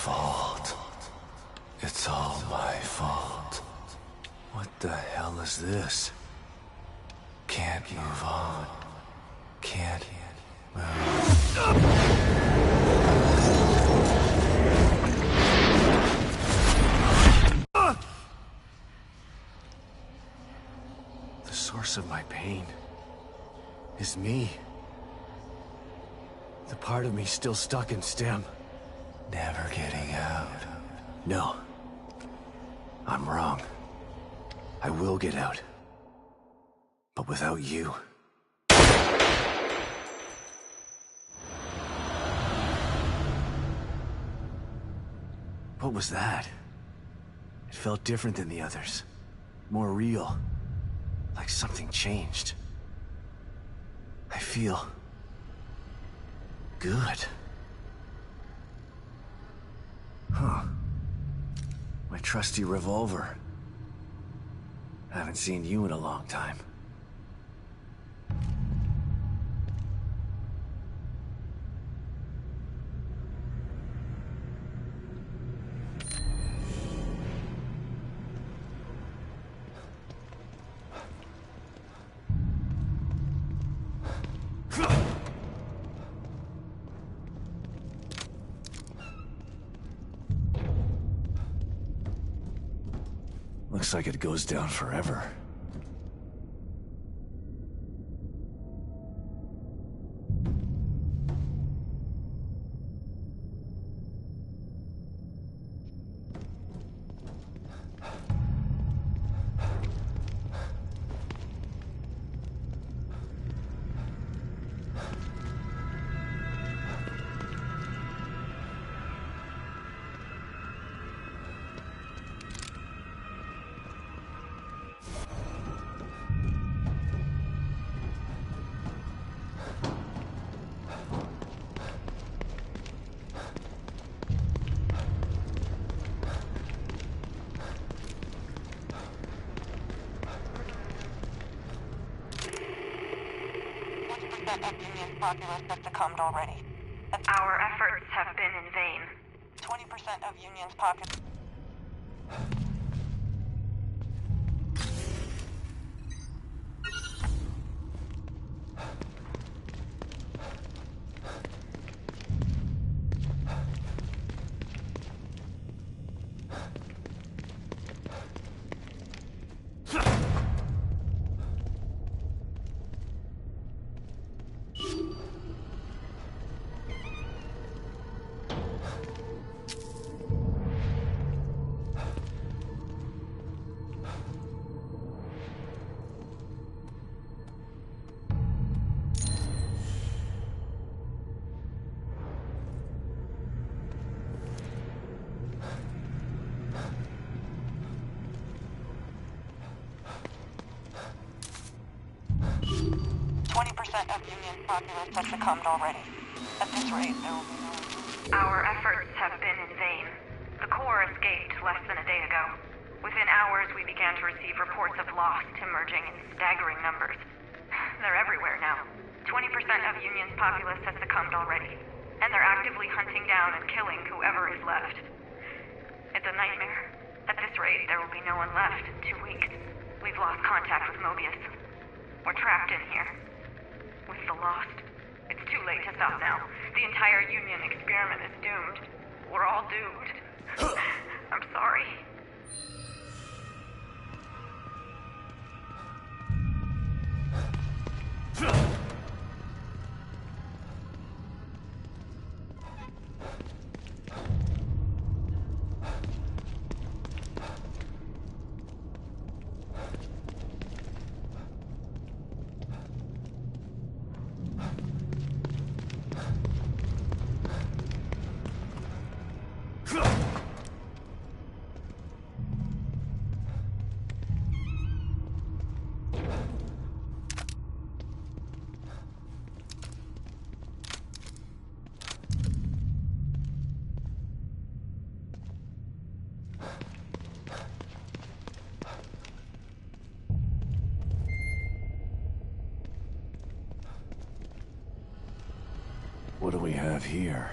fault. It's all my fault. What the hell is this? Can't move on. Can't move. The source of my pain is me. The part of me still stuck in STEM. Never getting out. No. I'm wrong. I will get out. But without you. What was that? It felt different than the others. More real. Like something changed. I feel good. Huh. My trusty revolver. I haven't seen you in a long time. Looks like it goes down forever. Of Union populace has succumbed already. Our efforts have been in vain. 20% of Union's populace. Of Union populace has succumbed already. At this rate, there will be no... Our efforts have been in vain. The Corps escaped less than a day ago. Within hours, we began to receive reports of lost emerging in staggering numbers. They're everywhere now. 20% of Union's populace has succumbed already, and they're actively hunting down and killing whoever is left. It's a nightmare. At this rate, there will be no one left in 2 weeks. We've lost contact with Mobius. We're trapped in here. With the lost. It's too late to stop now. The entire Union experiment is doomed. We're all doomed. I'm sorry. What do we have here?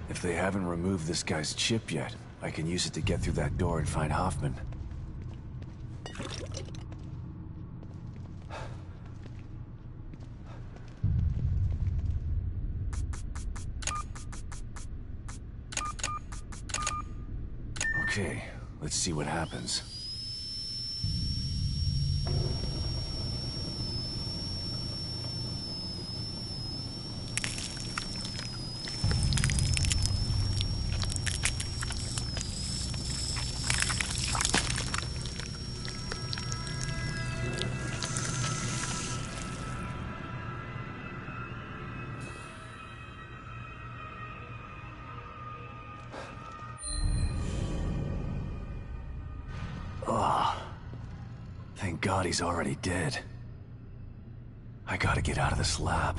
If they haven't removed this guy's chip yet, I can use it to get through that door and find Hoffman. Okay, let's see what happens. Thank God he's already dead. I gotta get out of this lab.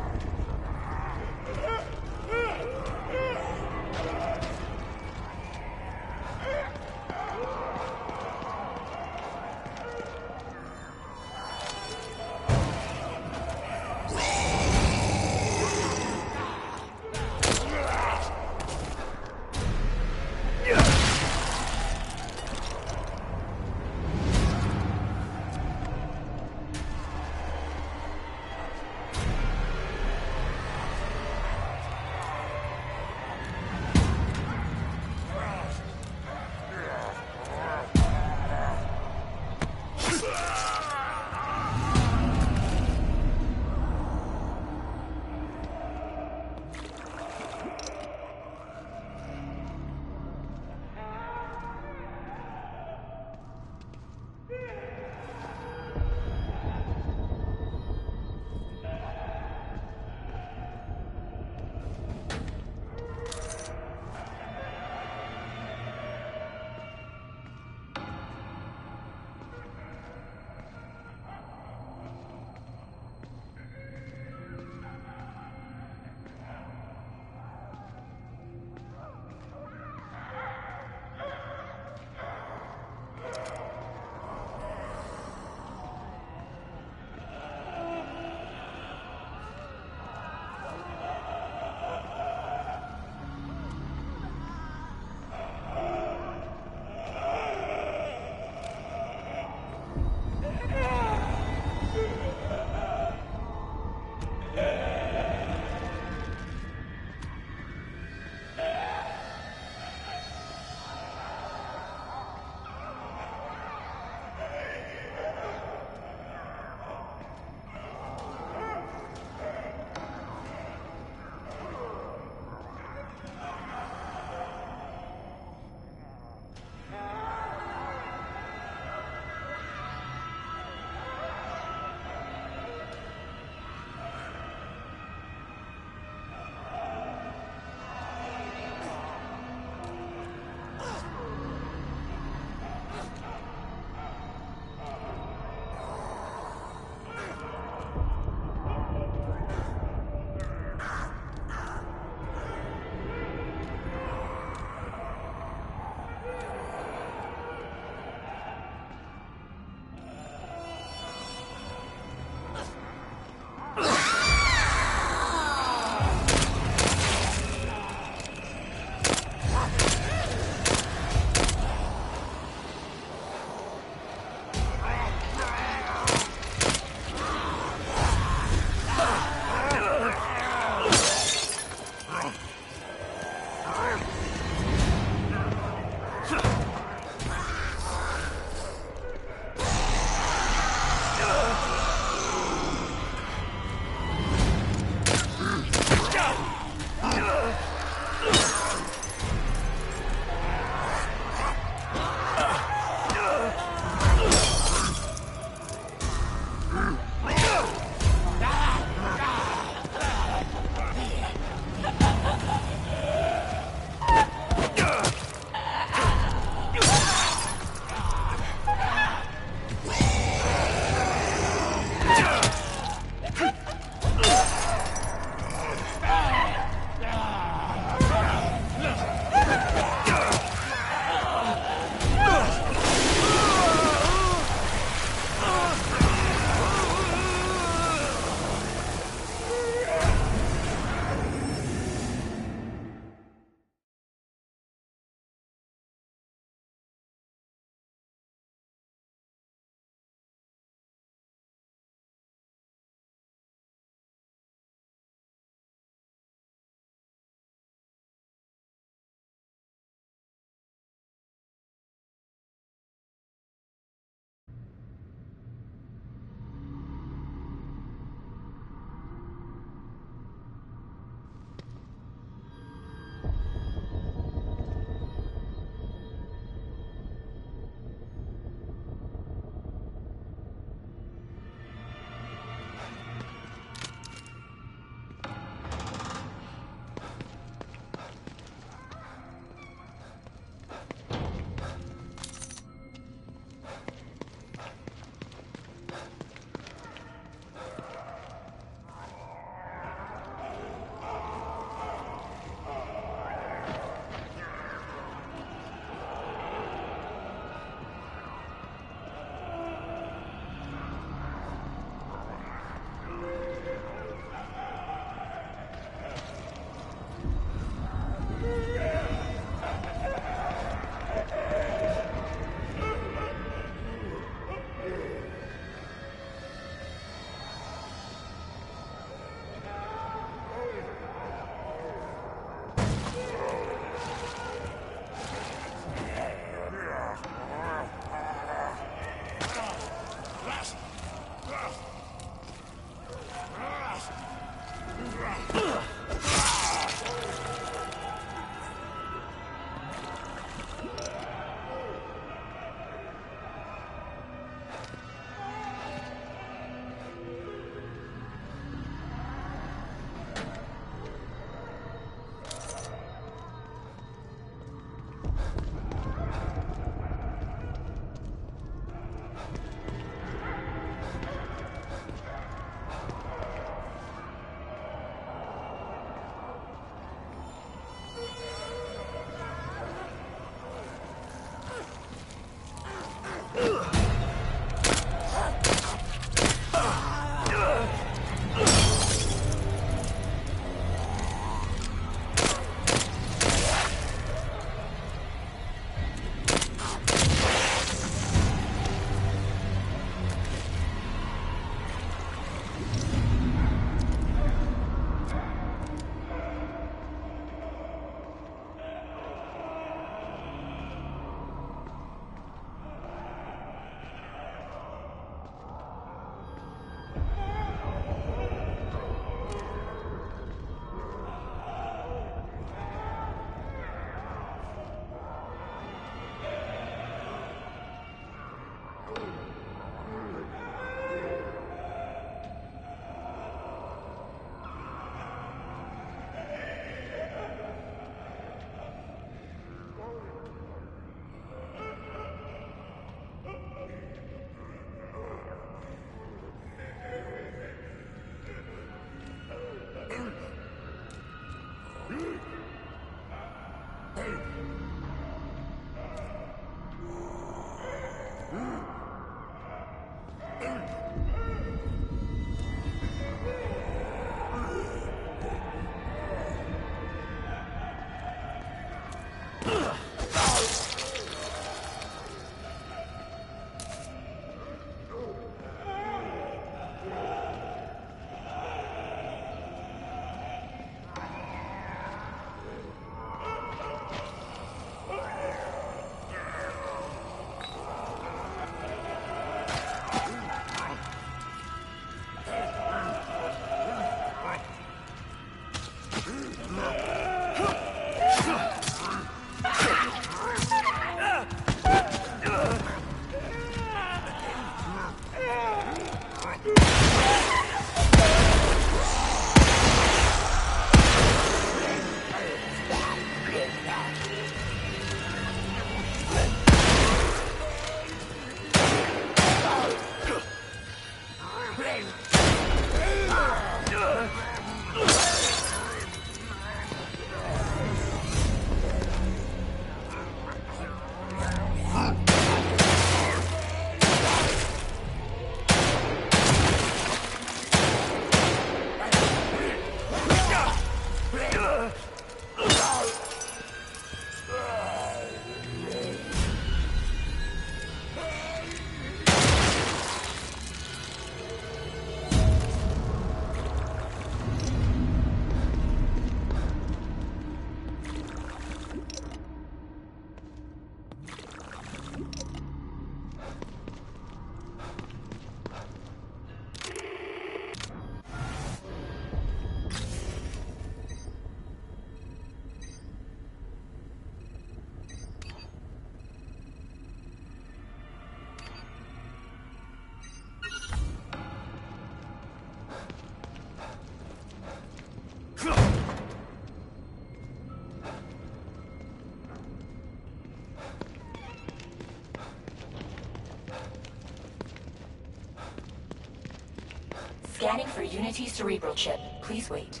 Scanning for Unity cerebral chip. Please wait.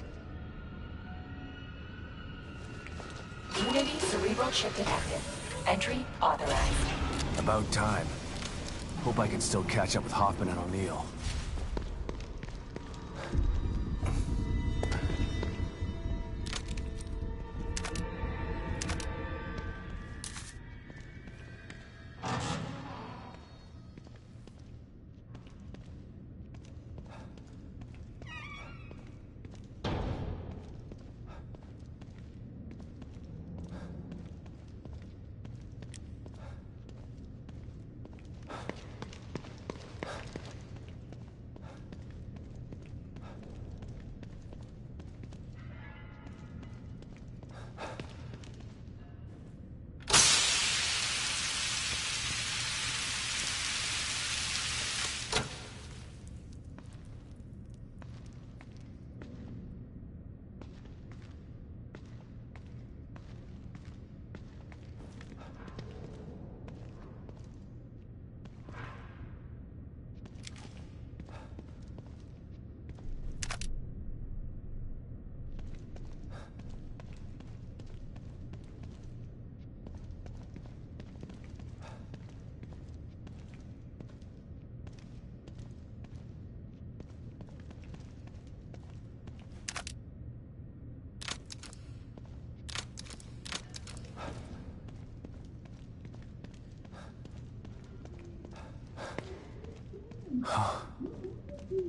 Unity cerebral chip detected. Entry authorized. About time. Hope I can still catch up with Hoffman and O'Neill.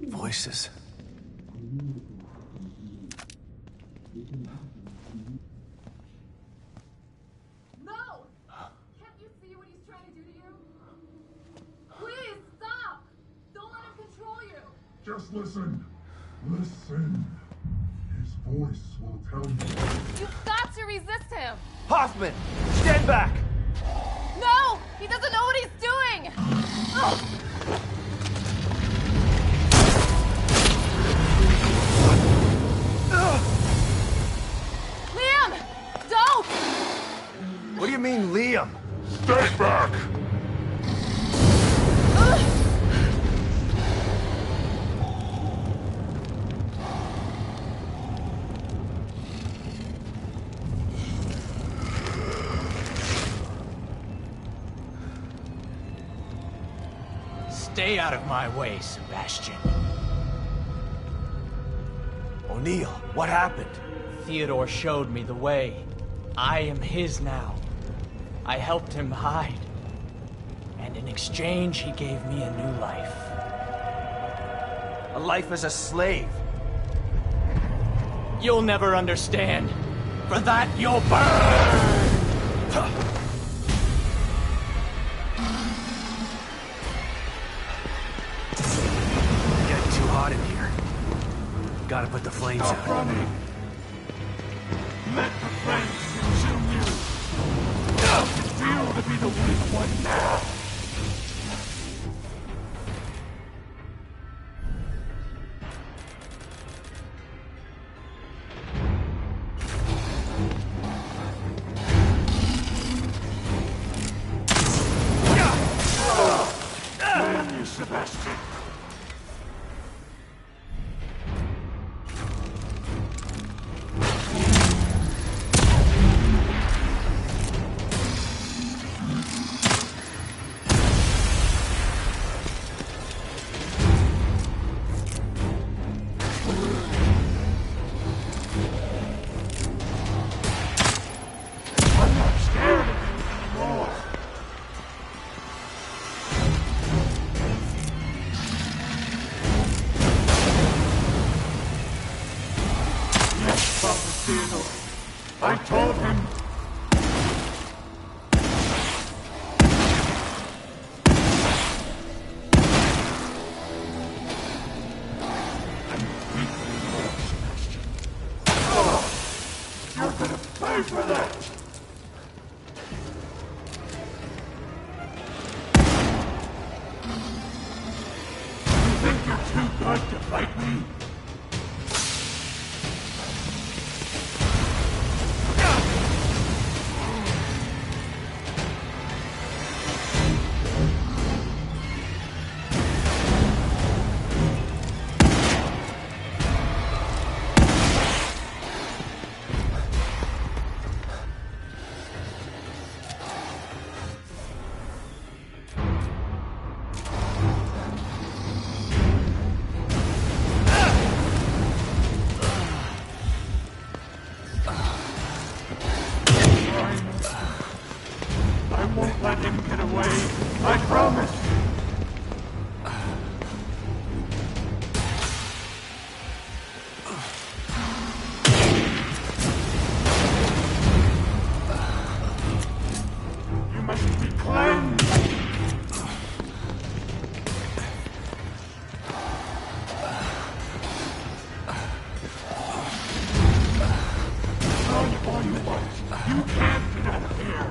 Voices. No! Can't you see what he's trying to do to you? Please, stop! Don't let him control you! Just listen. Listen. His voice will tell you. You've got to resist him! Hoffman! Stand back! No! He doesn't know what he's doing! Ugh. Liam! Don't! What do you mean, Liam? Stay back! Stay out of my way, Sebastian. O'Neill, what happened? Theodore showed me the way. I am his now. I helped him hide. And in exchange, he gave me a new life. A life as a slave. You'll never understand. For that, you'll burn! Getting too hot in here. Gotta put the flames out. Running. Let the flames consume you. Feel to be the weak one now. Damn you, Sebastian. I'm not scared of you anymore. Yes, Father Theodore. I told him. I'm deeply loyal, Sebastian. Oh, you're gonna pay for that! You think you're too good to fight me? I won't let him get away. I promise. You must be cleansed. All you want. You can't get out of here.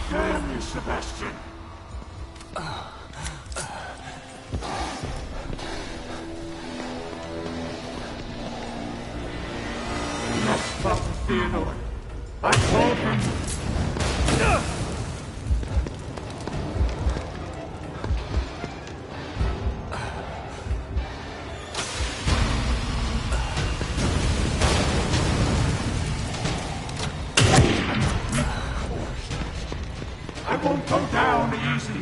Damn you, Sebastian! Yes, Father Theodore. I told him. I won't won't go down easy.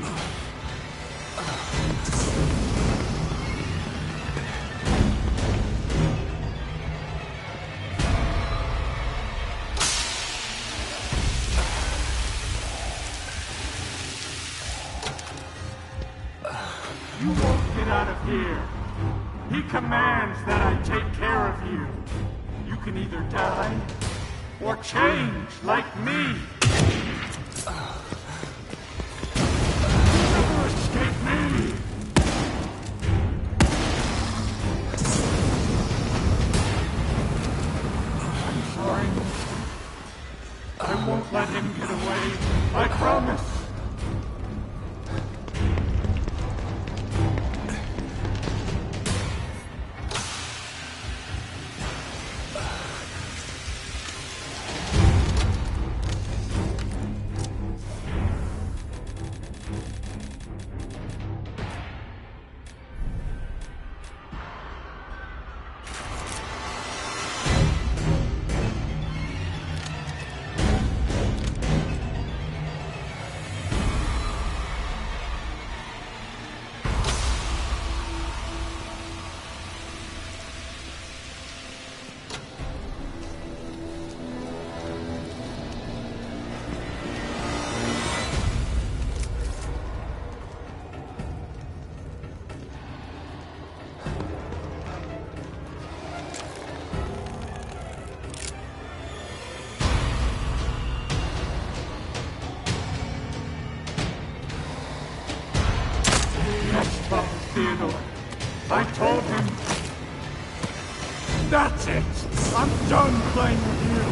You won't get out of here. He commands that I take care of you. You can either die or change like me. Never escape me. I'm sorry. I won't let him get away. I promise. Theodore, I told him. That's it! I'm done playing with you!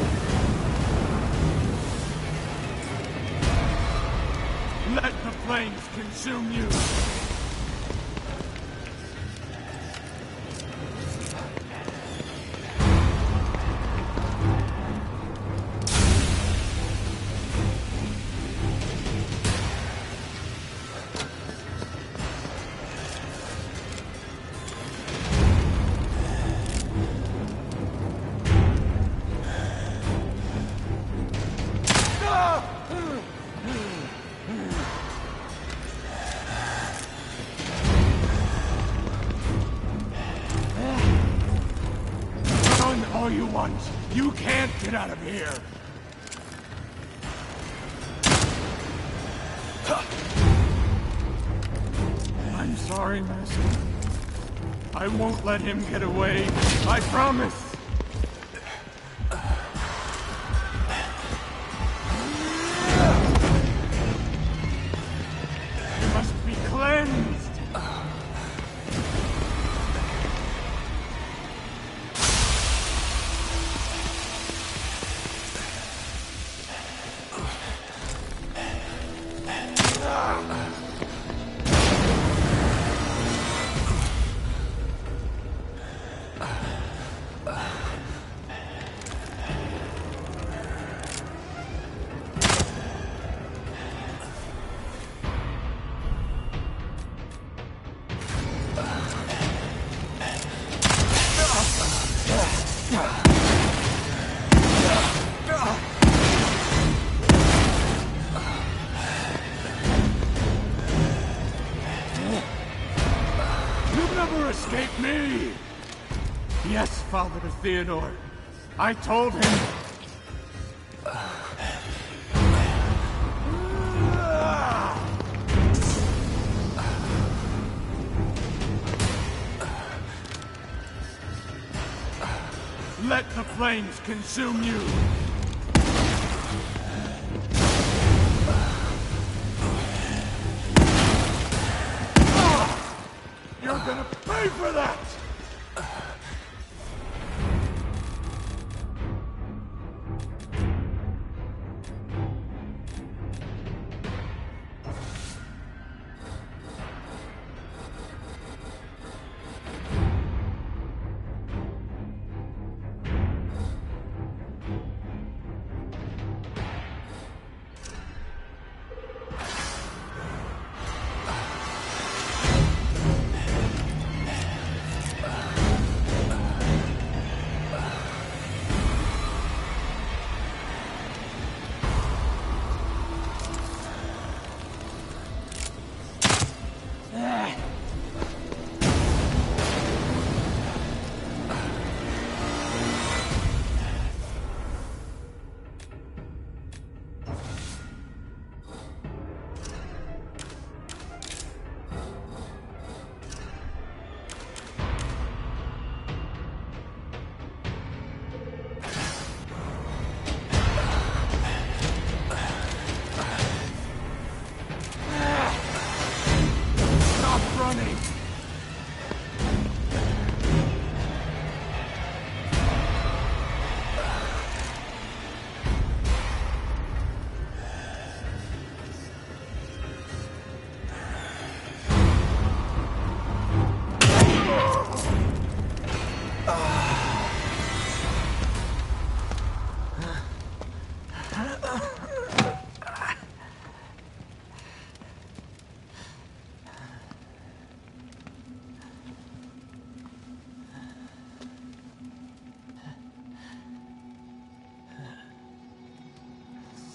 Let the flames consume you! All you want. You can't get out of here. I'm sorry, Master. I won't let him get away. I promise. You must be cleansed. Escape me! Yes, Father Theodore. I told him. Let the flames consume you. You're gonna pay for that!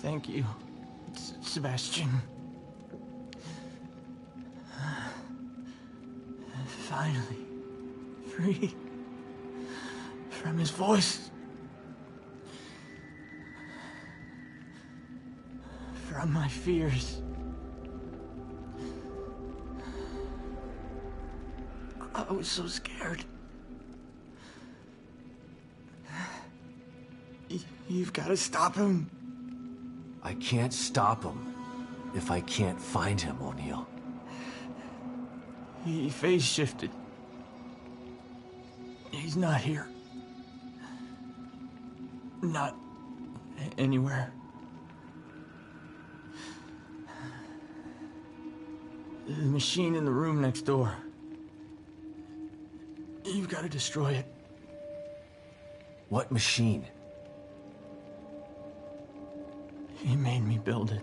Thank you, Sebastian. Finally, free from his voice. From my fears. I was so scared. You've got to stop him. I can't stop him if I can't find him, O'Neill. He phase shifted. He's not here. Not anywhere. The machine in the room next door. You've got to destroy it. What machine? He made me build it.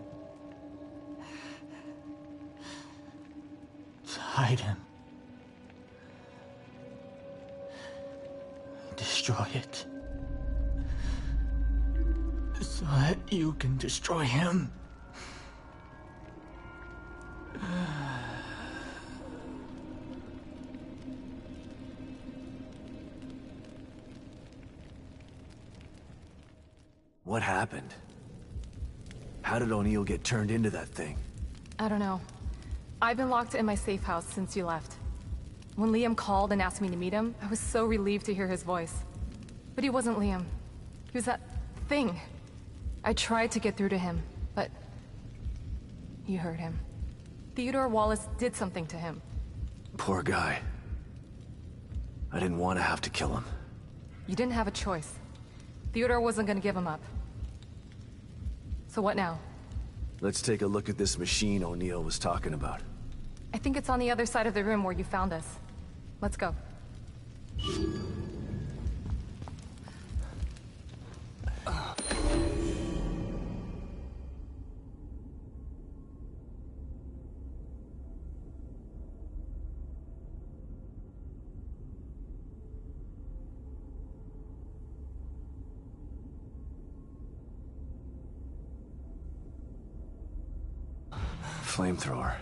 To hide him. Destroy it. So that you can destroy him. What happened? How did O'Neill get turned into that thing? I don't know. I've been locked in my safe house since you left. When Liam called and asked me to meet him, I was so relieved to hear his voice. But he wasn't Liam. He was that thing. I tried to get through to him, but... you heard him. Theodore Wallace did something to him. Poor guy. I didn't want to have to kill him. You didn't have a choice. Theodore wasn't gonna give him up. So what now? Let's take a look at this machine O'Neill was talking about. I think it's on the other side of the room where you found us. Let's go. Flamethrower.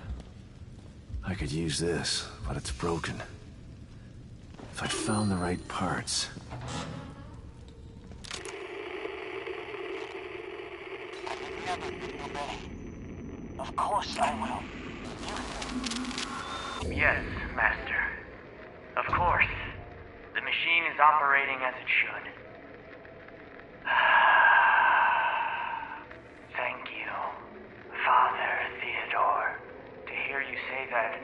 I could use this, but it's broken. If I found the right parts... Never disobey. Of course I will. Yes, Master. Of course. The machine is operating as it should. Thank you, Father Theodore. To hear you say that,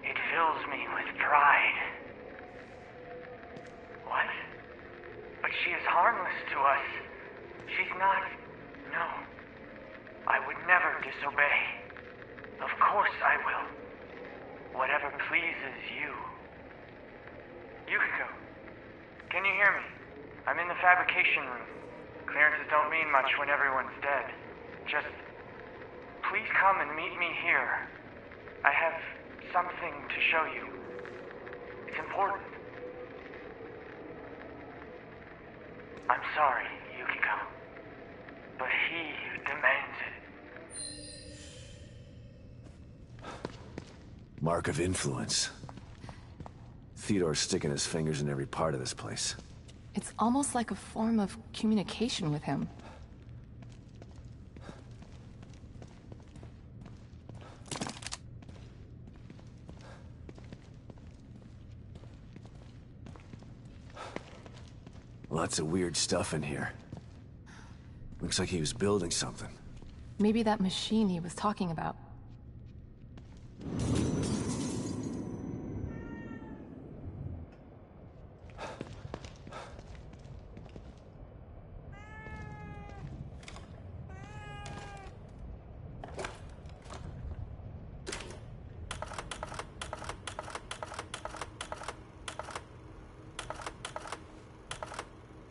it fills me with pride. What? But she is harmless to us. She's not... No. I would never disobey. Of course I will. Whatever pleases you. Yukiko, can you hear me? I'm in the fabrication room. Clearances don't mean much when everyone's dead. Just... please come and meet me here. I have something to show you. It's important. I'm sorry, Yukiko, but he demands it. Mark of influence. Theodore's sticking his fingers in every part of this place. It's almost like a form of communication with him. Lots of weird stuff in here. Looks like he was building something. Maybe that machine he was talking about.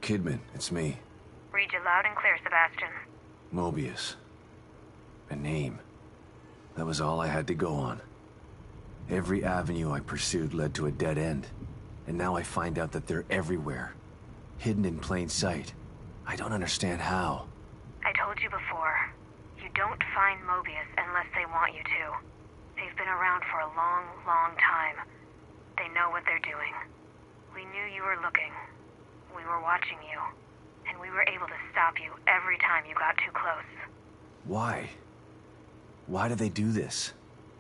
Kidman, it's me. Read you loud and clear, Sebastian. Mobius. A name. That was all I had to go on. Every avenue I pursued led to a dead end. And now I find out that they're everywhere. Hidden in plain sight. I don't understand how. I told you before. don't find Mobius unless they want you to. They've been around for a long, long time. They know what they're doing. We knew you were looking. We were watching you. And we were able to stop you every time you got too close. Why? Why do they do this?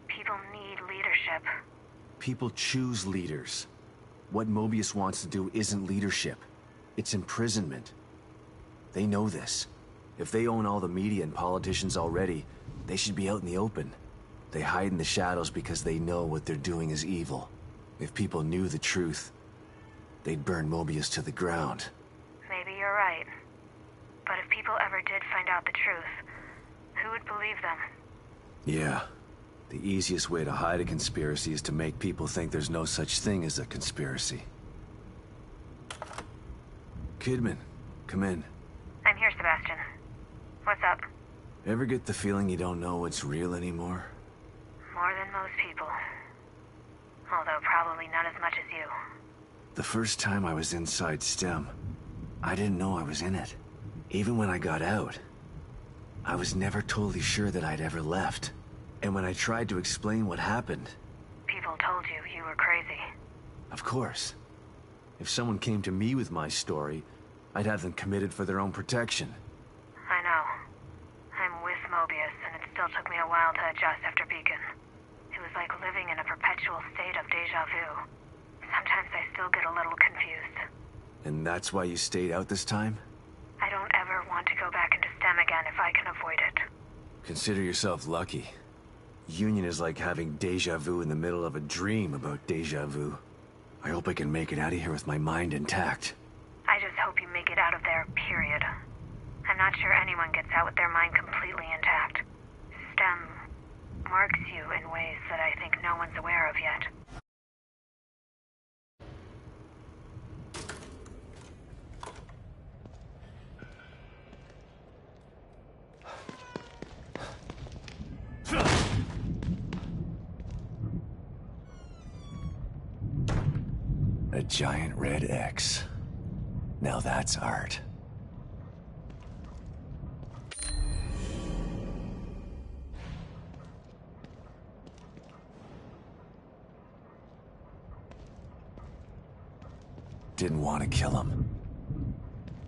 People need leadership. People choose leaders. What Mobius wants to do isn't leadership. It's imprisonment. They know this. If they own all the media and politicians already, they should be out in the open. They hide in the shadows because they know what they're doing is evil. If people knew the truth, they'd burn Mobius to the ground. Maybe you're right. But if people ever did find out the truth, who would believe them? Yeah. The easiest way to hide a conspiracy is to make people think there's no such thing as a conspiracy. Kidman, come in. I'm here, Sebastian. What's up? Ever get the feeling you don't know what's real anymore? More than most people. Although probably not as much as you. The first time I was inside STEM, I didn't know I was in it. Even when I got out, I was never totally sure that I'd ever left. And when I tried to explain what happened... People told you you were crazy. Of course. If someone came to me with my story, I'd have them committed for their own protection. I know. I'm with Mobius, and it still took me a while to adjust after Beacon. It was like living in a perpetual state of déjà vu. Sometimes I still get a little confused. And that's why you stayed out this time? I don't ever want to go back into STEM again if I can avoid it. Consider yourself lucky. Union is like having déjà vu in the middle of a dream about déjà vu. I hope I can make it out of here with my mind intact. I just hope you make it out of there, period. I'm not sure anyone gets out with their mind completely intact. STEM marks you in ways that I think no one's aware of yet. A giant red X. Now that's art. Didn't want to kill him.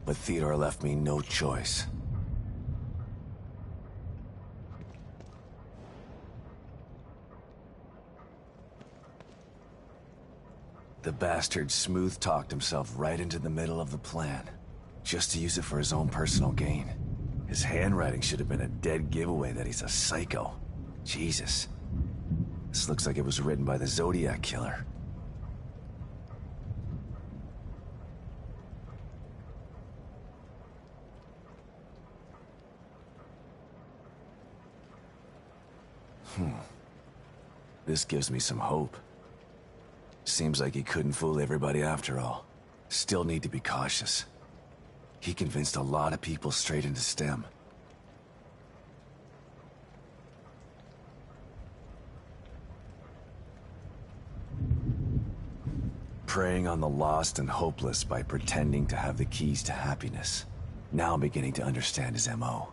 But Theodore left me no choice. The bastard smooth-talked himself right into the middle of the plan, just to use it for his own personal gain. His handwriting should have been a dead giveaway that he's a psycho. Jesus. This looks like it was written by the Zodiac Killer. This gives me some hope. Seems like he couldn't fool everybody after all. Still need to be cautious. He convinced a lot of people straight into STEM. Preying on the lost and hopeless by pretending to have the keys to happiness. Now I'm beginning to understand his MO.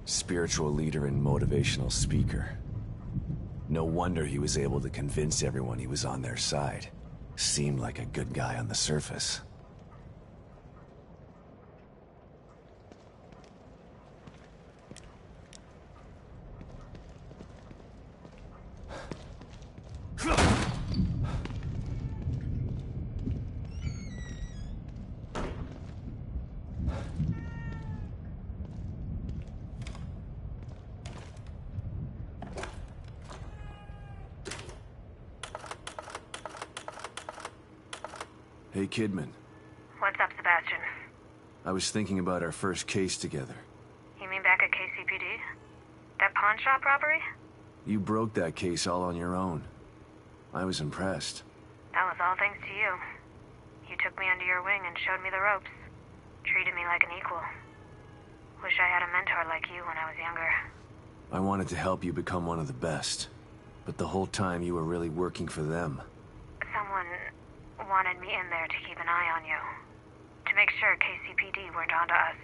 Spiritual leader and motivational speaker. No wonder he was able to convince everyone he was on their side. Seemed like a good guy on the surface. Hey, Kidman. What's up, Sebastian? I was thinking about our first case together. You mean back at KCPD? That pawn shop robbery? You broke that case all on your own. I was impressed. That was all thanks to you. You took me under your wing and showed me the ropes. Treated me like an equal. Wish I had a mentor like you when I was younger. I wanted to help you become one of the best. But the whole time you were really working for them. Someone wanted me in there to keep an eye on you. To make sure KCPD weren't onto us.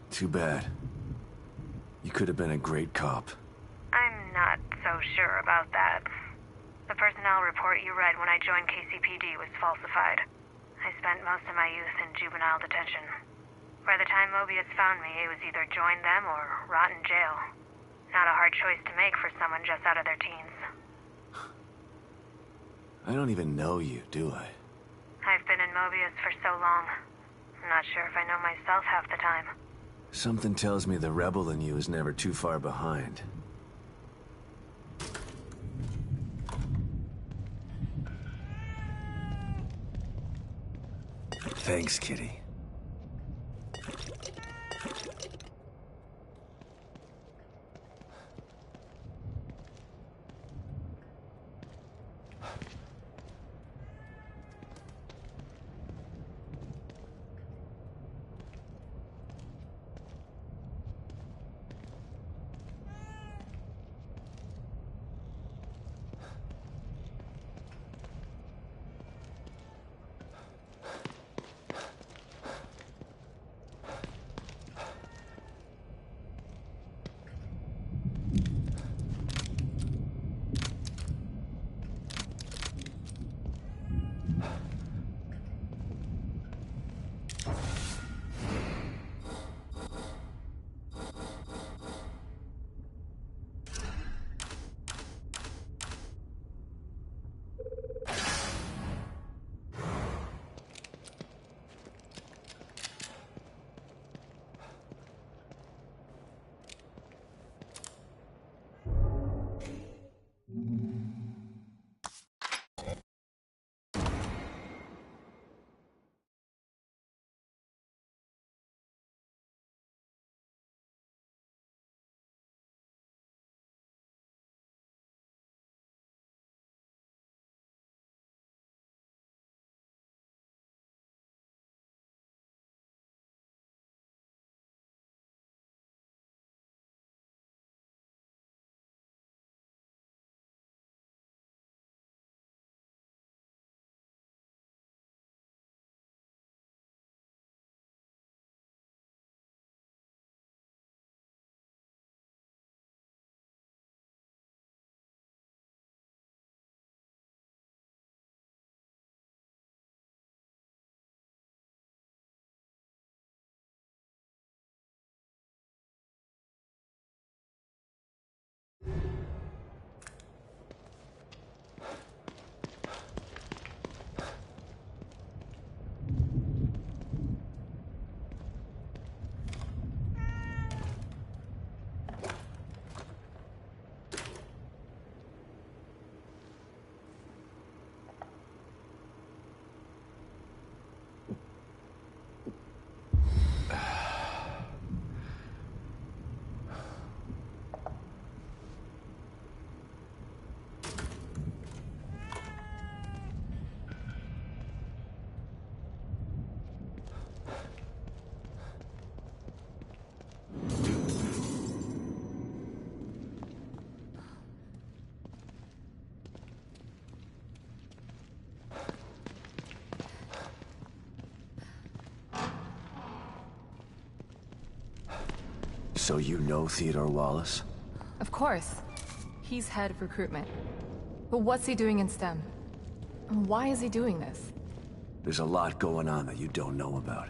Too bad. You could have been a great cop. I'm not so sure about that. The personnel report you read when I joined KCPD was falsified. I spent most of my youth in juvenile detention. By the time Mobius found me, it was either join them or rot in jail. Not a hard choice to make for someone just out of their teens. I don't even know you, do I? I've been in Mobius for so long. I'm not sure if I know myself half the time. Something tells me the rebel in you is never too far behind. Thanks, Kitty. So you know Theodore Wallace? Of course. He's head of recruitment. But what's he doing in STEM? And why is he doing this? There's a lot going on that you don't know about.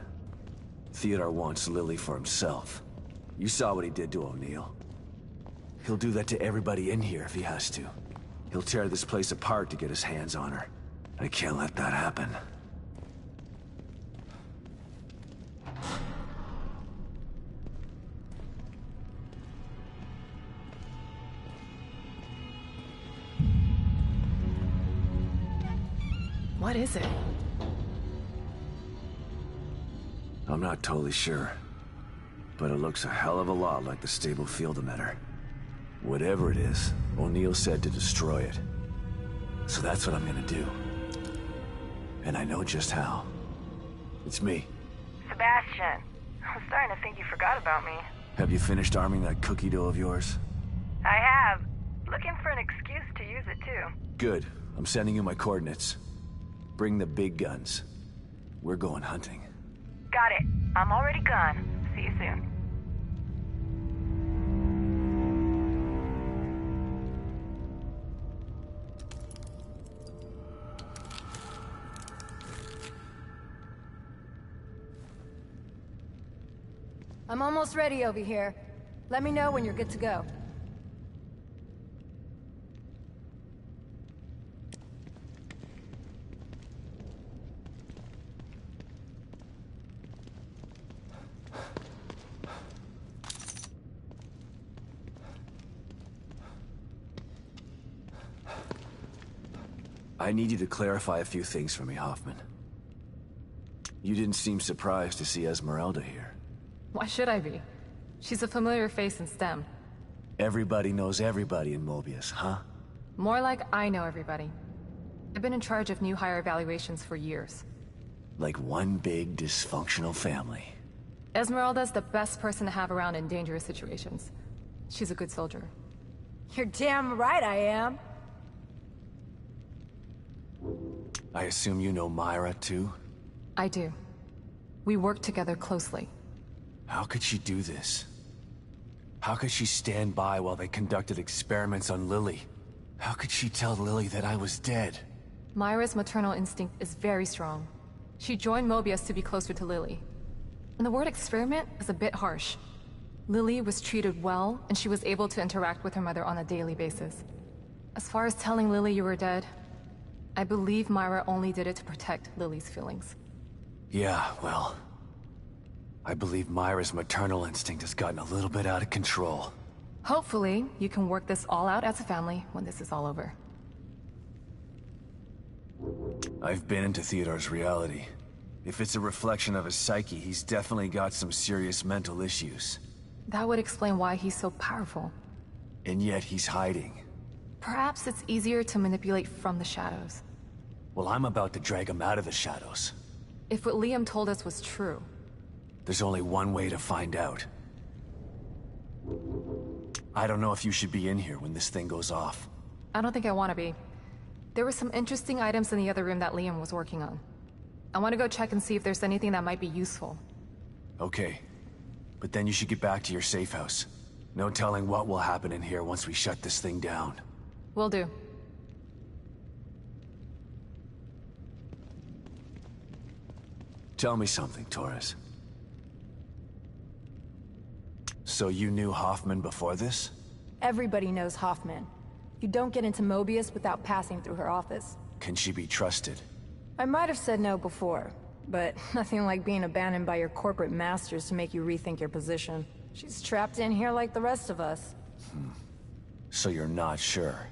Theodore wants Lily for himself. You saw what he did to O'Neill. He'll do that to everybody in here if he has to. He'll tear this place apart to get his hands on her. I can't let that happen. What is it? I'm not totally sure. But it looks a hell of a lot like the stable field emitter. Whatever it is, O'Neill said to destroy it. So that's what I'm gonna do. And I know just how. It's me. Sebastian, I'm starting to think you forgot about me. Have you finished arming that cookie dough of yours? I have. Looking for an excuse to use it, too. Good. I'm sending you my coordinates. Bring the big guns. We're going hunting. Got it. I'm already gone. See you soon. I'm almost ready over here. Let me know when you're good to go. I need you to clarify a few things for me, Hoffman. You didn't seem surprised to see Esmeralda here. Why should I be? She's a familiar face in STEM. Everybody knows everybody in Mobius, huh? More like I know everybody. I've been in charge of new hire evaluations for years. Like one big dysfunctional family. Esmeralda's the best person to have around in dangerous situations. She's a good soldier. You're damn right I am. I assume you know Myra, too? I do. We work together closely. How could she do this? How could she stand by while they conducted experiments on Lily? How could she tell Lily that I was dead? Myra's maternal instinct is very strong. She joined Mobius to be closer to Lily. And the word experiment is a bit harsh. Lily was treated well, and she was able to interact with her mother on a daily basis. As far as telling Lily you were dead, I believe Myra only did it to protect Lily's feelings. Yeah, well... I believe Myra's maternal instinct has gotten a little bit out of control. Hopefully, you can work this all out as a family when this is all over. I've been into Theodore's reality. If it's a reflection of his psyche, he's definitely got some serious mental issues. That would explain why he's so powerful. And yet he's hiding. Perhaps it's easier to manipulate from the shadows. Well, I'm about to drag him out of the shadows. If what Liam told us was true... There's only one way to find out. I don't know if you should be in here when this thing goes off. I don't think I want to be. There were some interesting items in the other room that Liam was working on. I want to go check and see if there's anything that might be useful. Okay. But then you should get back to your safe house. No telling what will happen in here once we shut this thing down. Will do. Tell me something, Torres. So you knew Hoffman before this? Everybody knows Hoffman. You don't get into Mobius without passing through her office. Can she be trusted? I might have said no before, but nothing like being abandoned by your corporate masters to make you rethink your position. She's trapped in here like the rest of us. So you're not sure?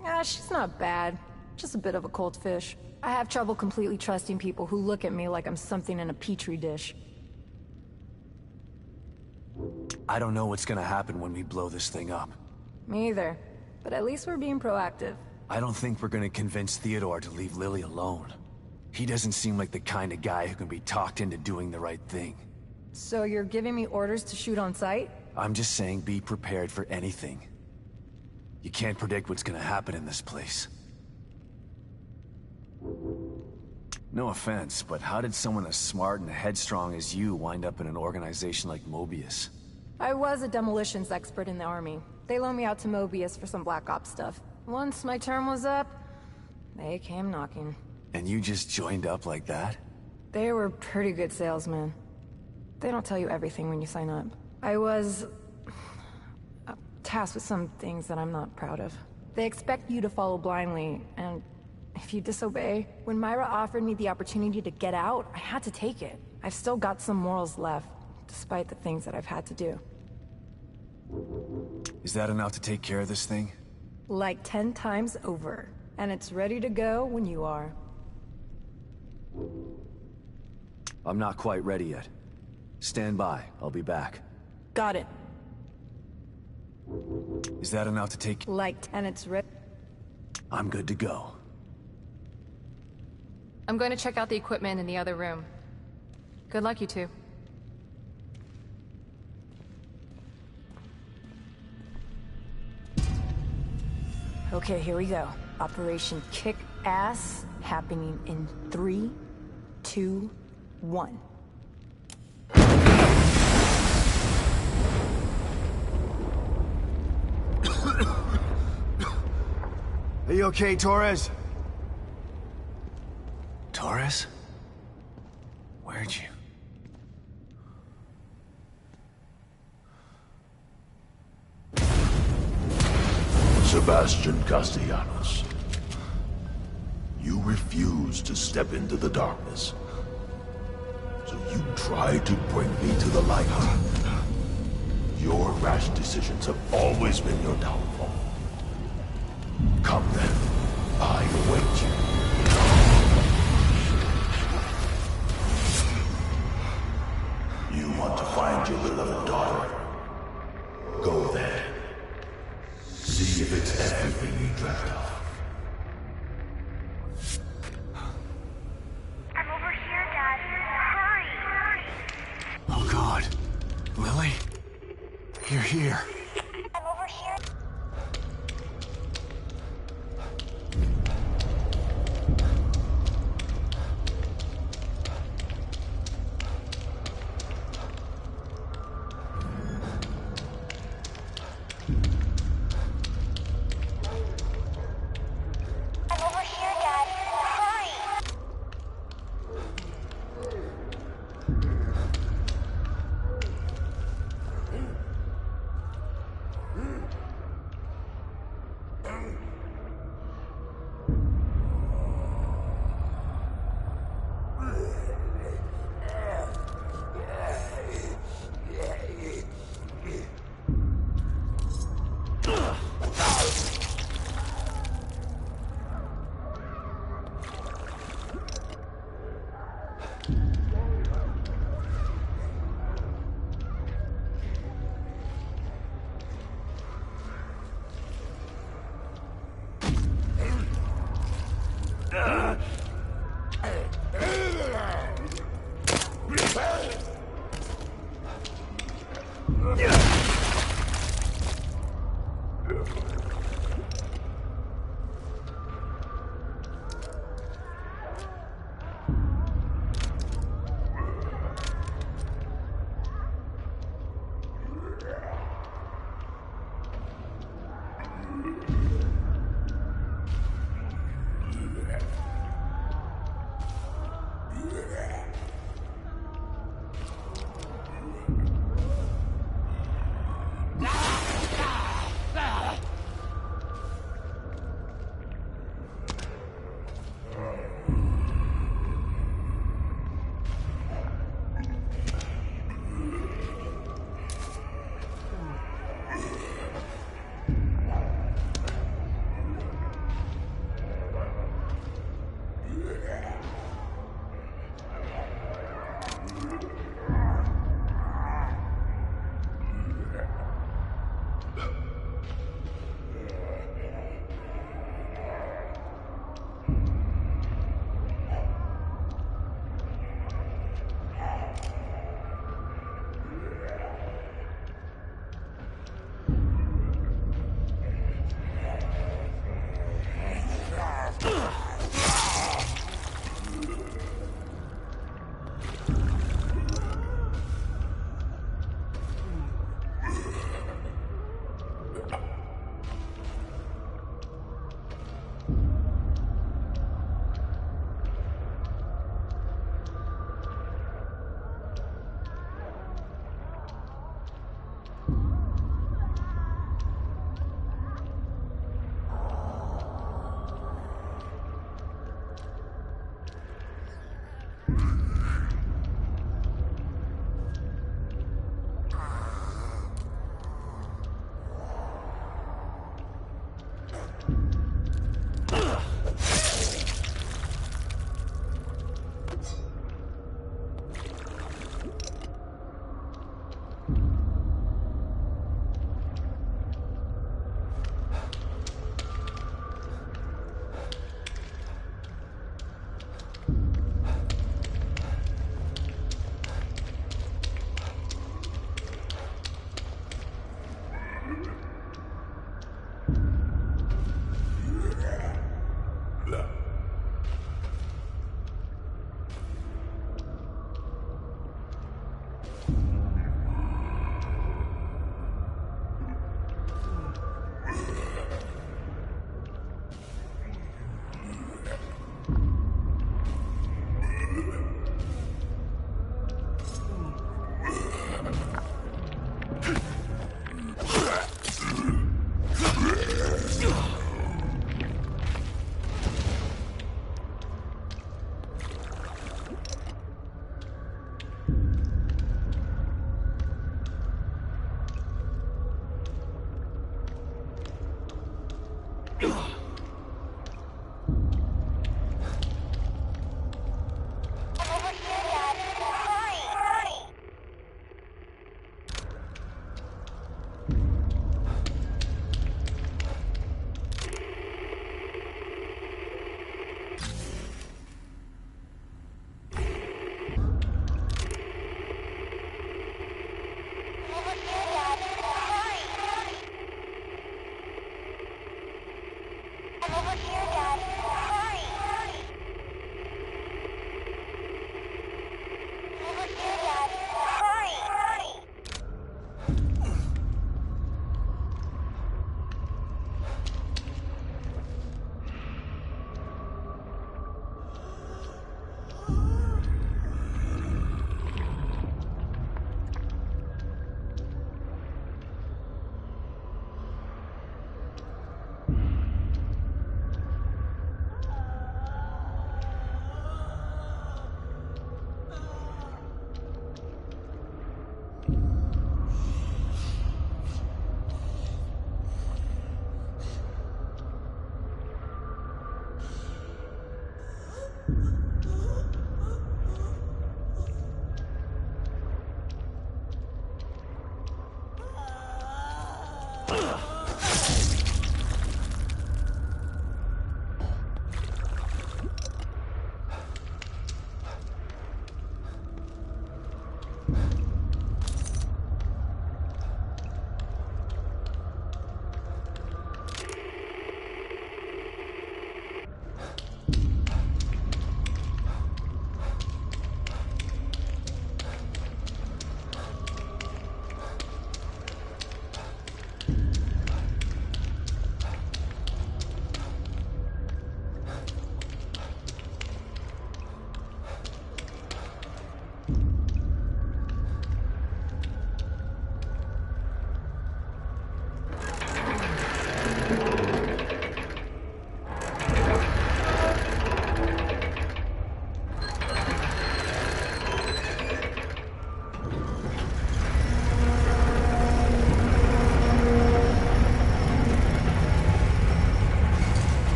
Yeah, she's not bad. Just a bit of a cold fish. I have trouble completely trusting people who look at me like I'm something in a petri dish. I don't know what's gonna happen when we blow this thing up. Me either. But at least we're being proactive. I don't think we're gonna convince Theodore to leave Lily alone. He doesn't seem like the kind of guy who can be talked into doing the right thing. So you're giving me orders to shoot on sight? I'm just saying be prepared for anything. You can't predict what's gonna happen in this place. No offense, but how did someone as smart and headstrong as you wind up in an organization like Mobius? I was a demolitions expert in the army. They loaned me out to Mobius for some Black Ops stuff. Once my term was up, they came knocking. And you just joined up like that? They were pretty good salesmen. They don't tell you everything when you sign up. I was... tasked with some things that I'm not proud of. They expect you to follow blindly, and if you disobey... When Myra offered me the opportunity to get out, I had to take it. I've still got some morals left, despite the things that I've had to do. Is that enough to take care of this thing? Like 10 times over. And it's ready to go when you are. I'm not quite ready yet. Stand by, I'll be back. Got it. Is that enough to take... And it's ready. I'm good to go. I'm going to check out the equipment in the other room. Good luck, you two. Okay, here we go. Operation Kick Ass, happening in 3, 2, 1. Are you okay, Torres? Torres? Where'd you... Sebastian Castellanos. You refused to step into the darkness. So you tried to bring me to the light. Your rash decisions have always been your downfall. Come then. I await you. You want to find your beloved daughter? Go there. See if it's everything you dreamt of. I'm over here, Dad. Hurry! Oh God. Lily? You're here. I'm over here. I'm over here, Dad. Hurry!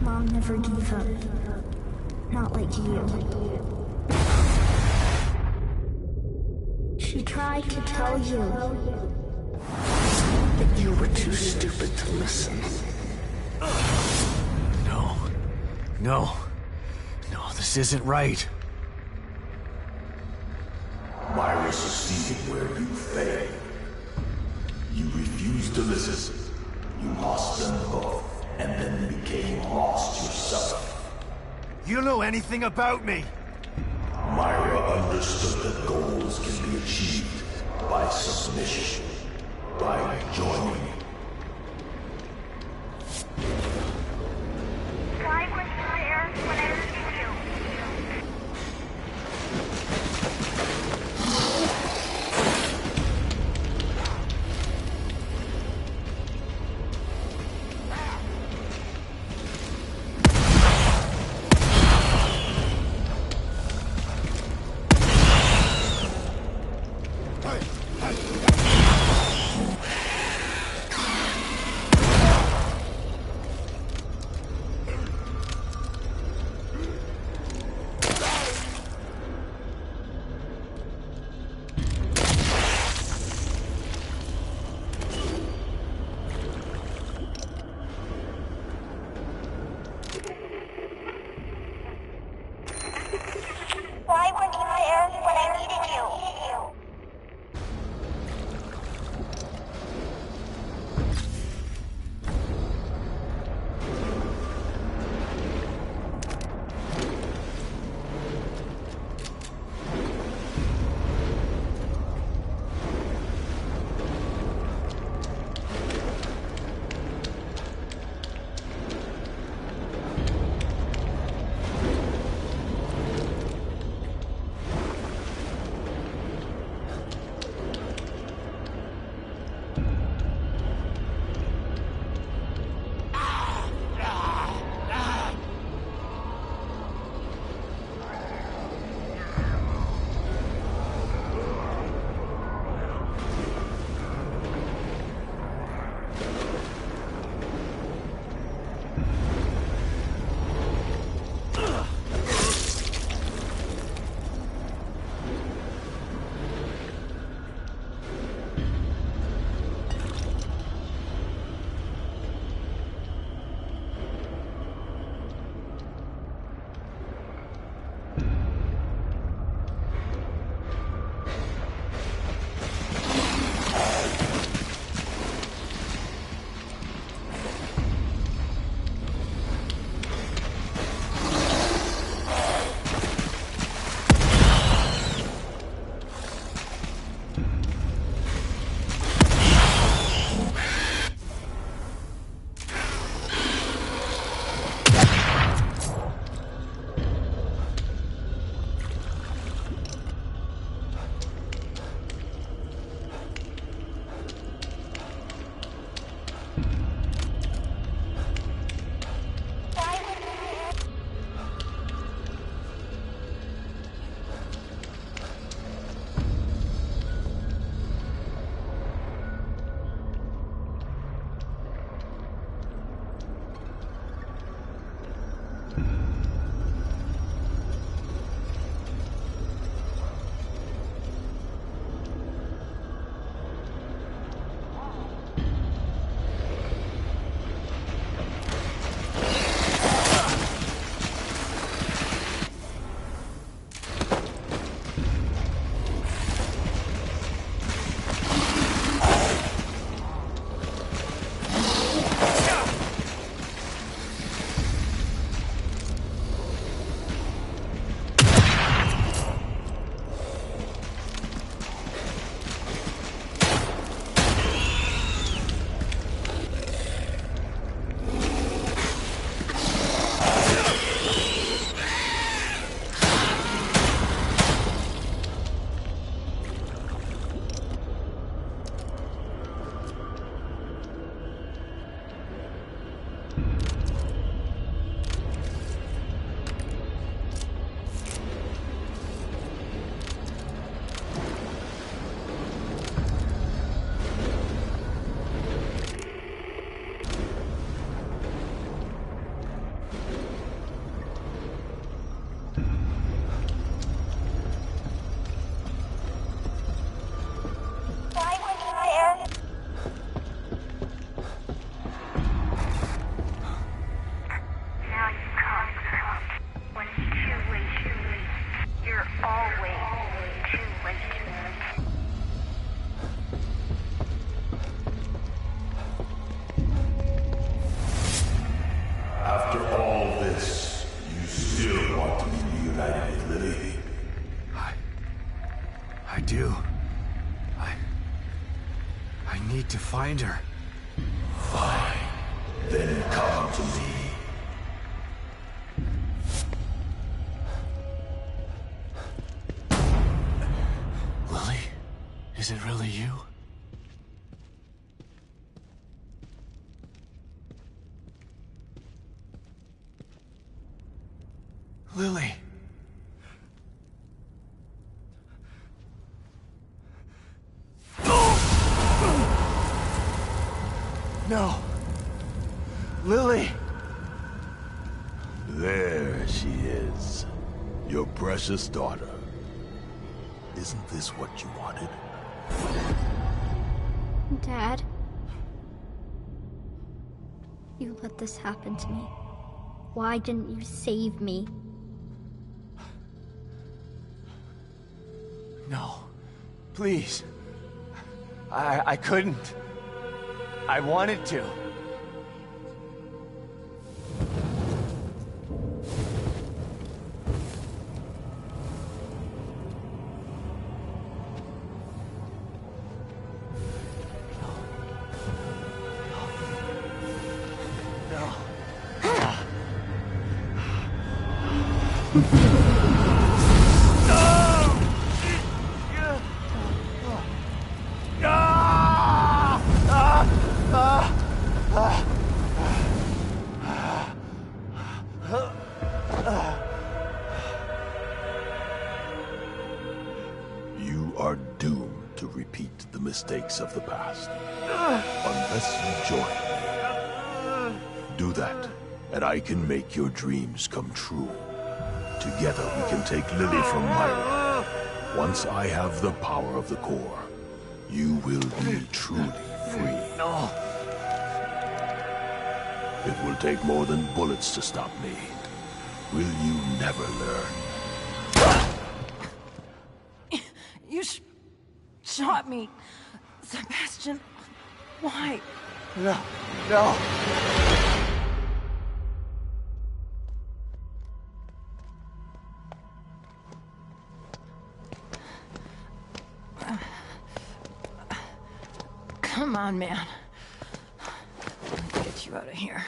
Mom never gave up. Not like you. She tried to tell you that you were too stupid to listen. No. No. No, this isn't right. Myra succeeded where you failed. You refused to listen. You lost them both, and then became lost yourself. You know anything about me? Myra understood that goals can be achieved by submission, by joining. Guy was there when I rescued you. do. I need to find her. Fine. Then come to me. Lily? Is it really you? Lily! No! Lily! There she is. Your precious daughter. Isn't this what you wanted? Dad? You let this happen to me. Why didn't you save me? No. Please. I couldn't. I wanted to. You are doomed to repeat the mistakes of the past. Unless you join me. Do that, and I can make your dreams come true. Together we can take Lily from Myra. Once I have the power of the core, you will be truly free. No. It will take more than bullets to stop me. Will you never learn? You shot me. Sebastian, why? No. No. Come on, man. Let's get you out of here.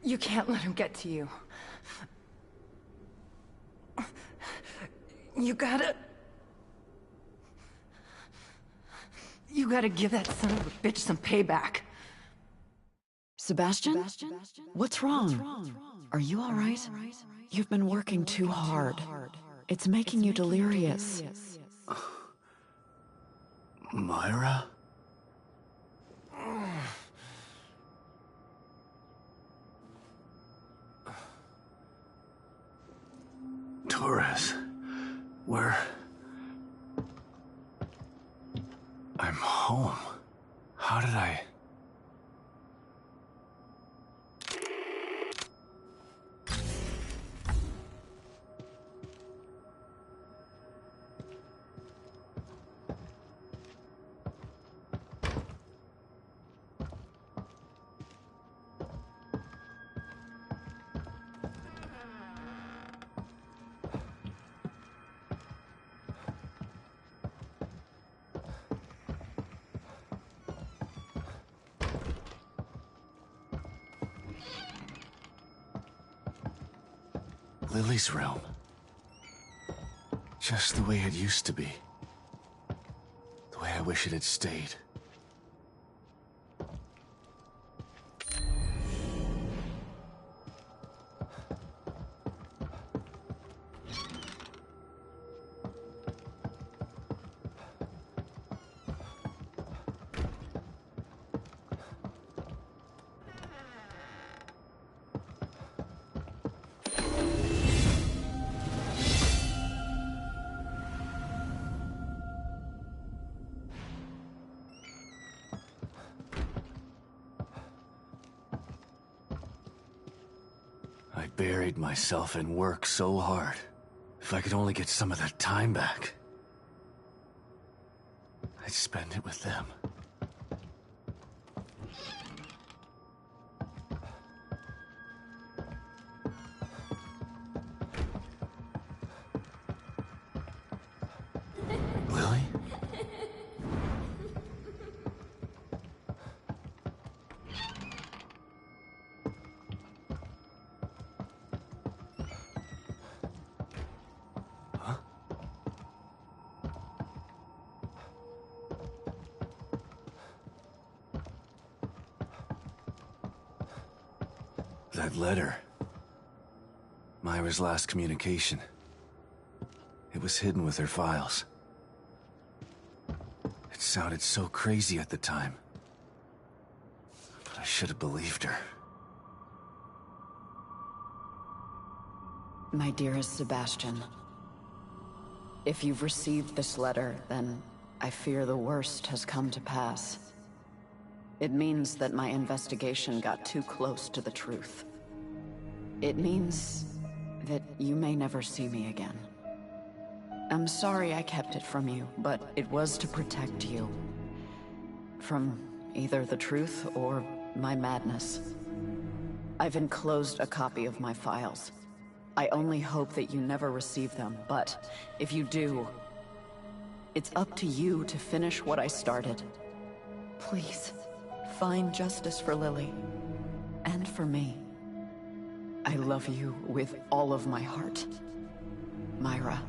You can't let him get to you. You gotta give that son of a bitch some payback. Sebastian? What's wrong? Are you all right? You've been working too hard. It's making you delirious. Myra? Torres, where... I'm home. How did I... Lily's room. Just the way it used to be. The way I wish it had stayed. I buried myself in work so hard. If I could only get some of that time back, I'd spend it with them. Lily? Huh? That letter. Myra's last communication. It was hidden with her files. It sounded so crazy at the time. But I should have believed her. My dearest Sebastian, if you've received this letter, then I fear the worst has come to pass. It means that my investigation got too close to the truth. It means that you may never see me again. I'm sorry I kept it from you, but it was to protect you. From either the truth or my madness. I've enclosed a copy of my files. I only hope that you never receive them, but if you do, it's up to you to finish what I started. Please, find justice for Lily, and for me. I love you with all of my heart. Myra.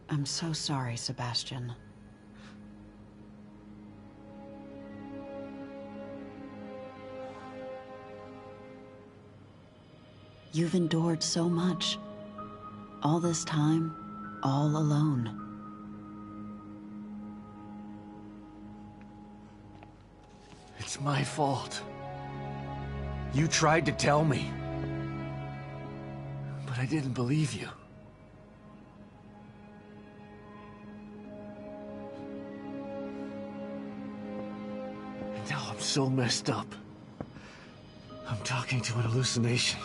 I'm so sorry, Sebastian. You've endured so much. All this time, all alone. It's my fault. You tried to tell me. But I didn't believe you. And now I'm so messed up. I'm talking to an hallucination.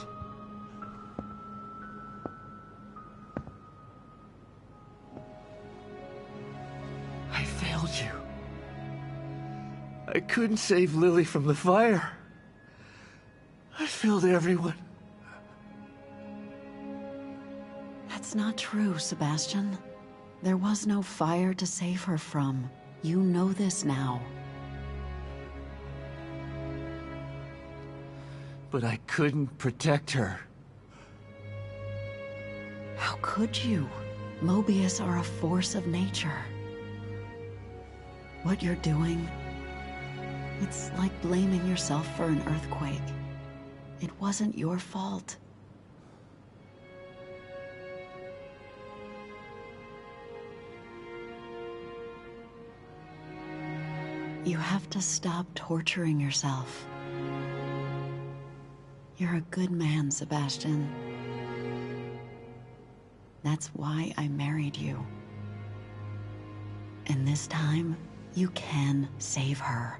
I failed you. I couldn't save Lily from the fire. I failed everyone. That's not true, Sebastian. There was no fire to save her from. You know this now. But I couldn't protect her. How could you? Mobius are a force of nature. What you're doing, it's like blaming yourself for an earthquake. It wasn't your fault. You have to stop torturing yourself. You're a good man, Sebastian. That's why I married you. And this time, you can save her.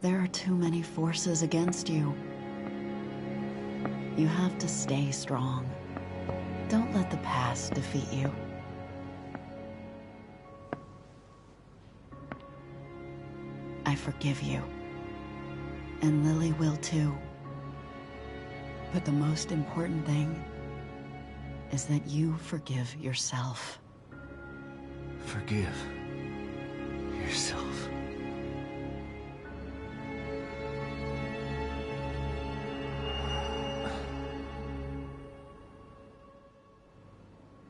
There are too many forces against you. You have to stay strong. Don't let the past defeat you. I forgive you. And Lily will too. But the most important thing is that you forgive yourself. Forgive yourself.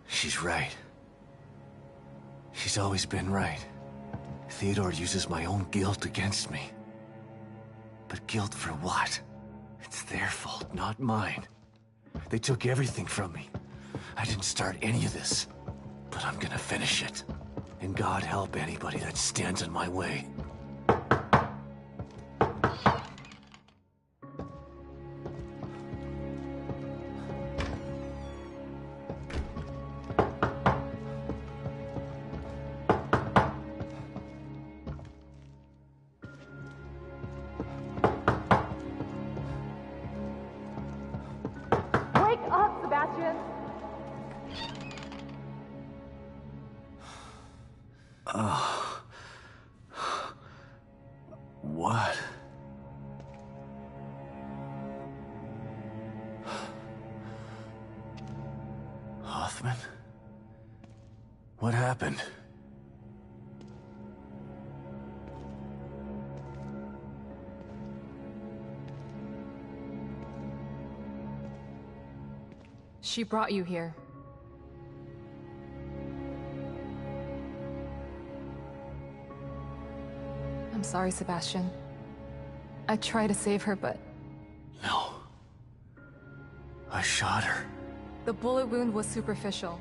She's right. She's always been right. Theodore uses my own guilt against me. But guilt for what? It's their fault, not mine. They took everything from me. I didn't start any of this, but I'm gonna finish it. And God help anybody that stands in my way. Wake up, Sebastian! What? Hoffman? What happened? She brought you here. I'm sorry, Sebastian. I tried to save her, but No. I shot her. the bullet wound was superficial.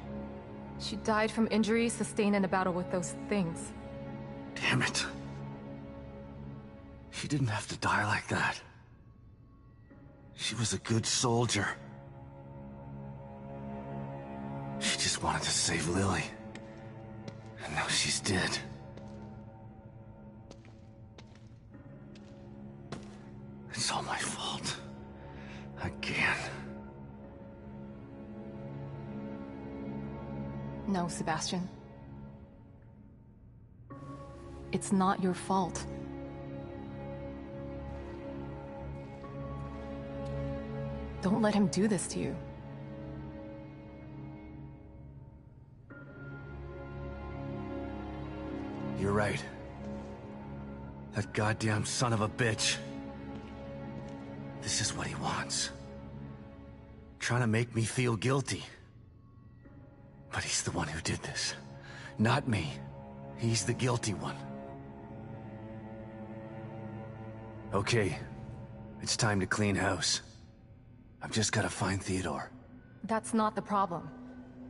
She died from injuries sustained in a battle with those things. Damn it. She didn't have to die like that. She was a good soldier. She just wanted to save Lily. And now she's dead. It's all my fault. Again. No, Sebastian. It's not your fault. Don't let him do this to you. You're right. That goddamn son of a bitch. This is what he wants. Trying to make me feel guilty. But he's the one who did this. Not me. He's the guilty one. Okay. It's time to clean house. I've just gotta find Theodore. That's not the problem.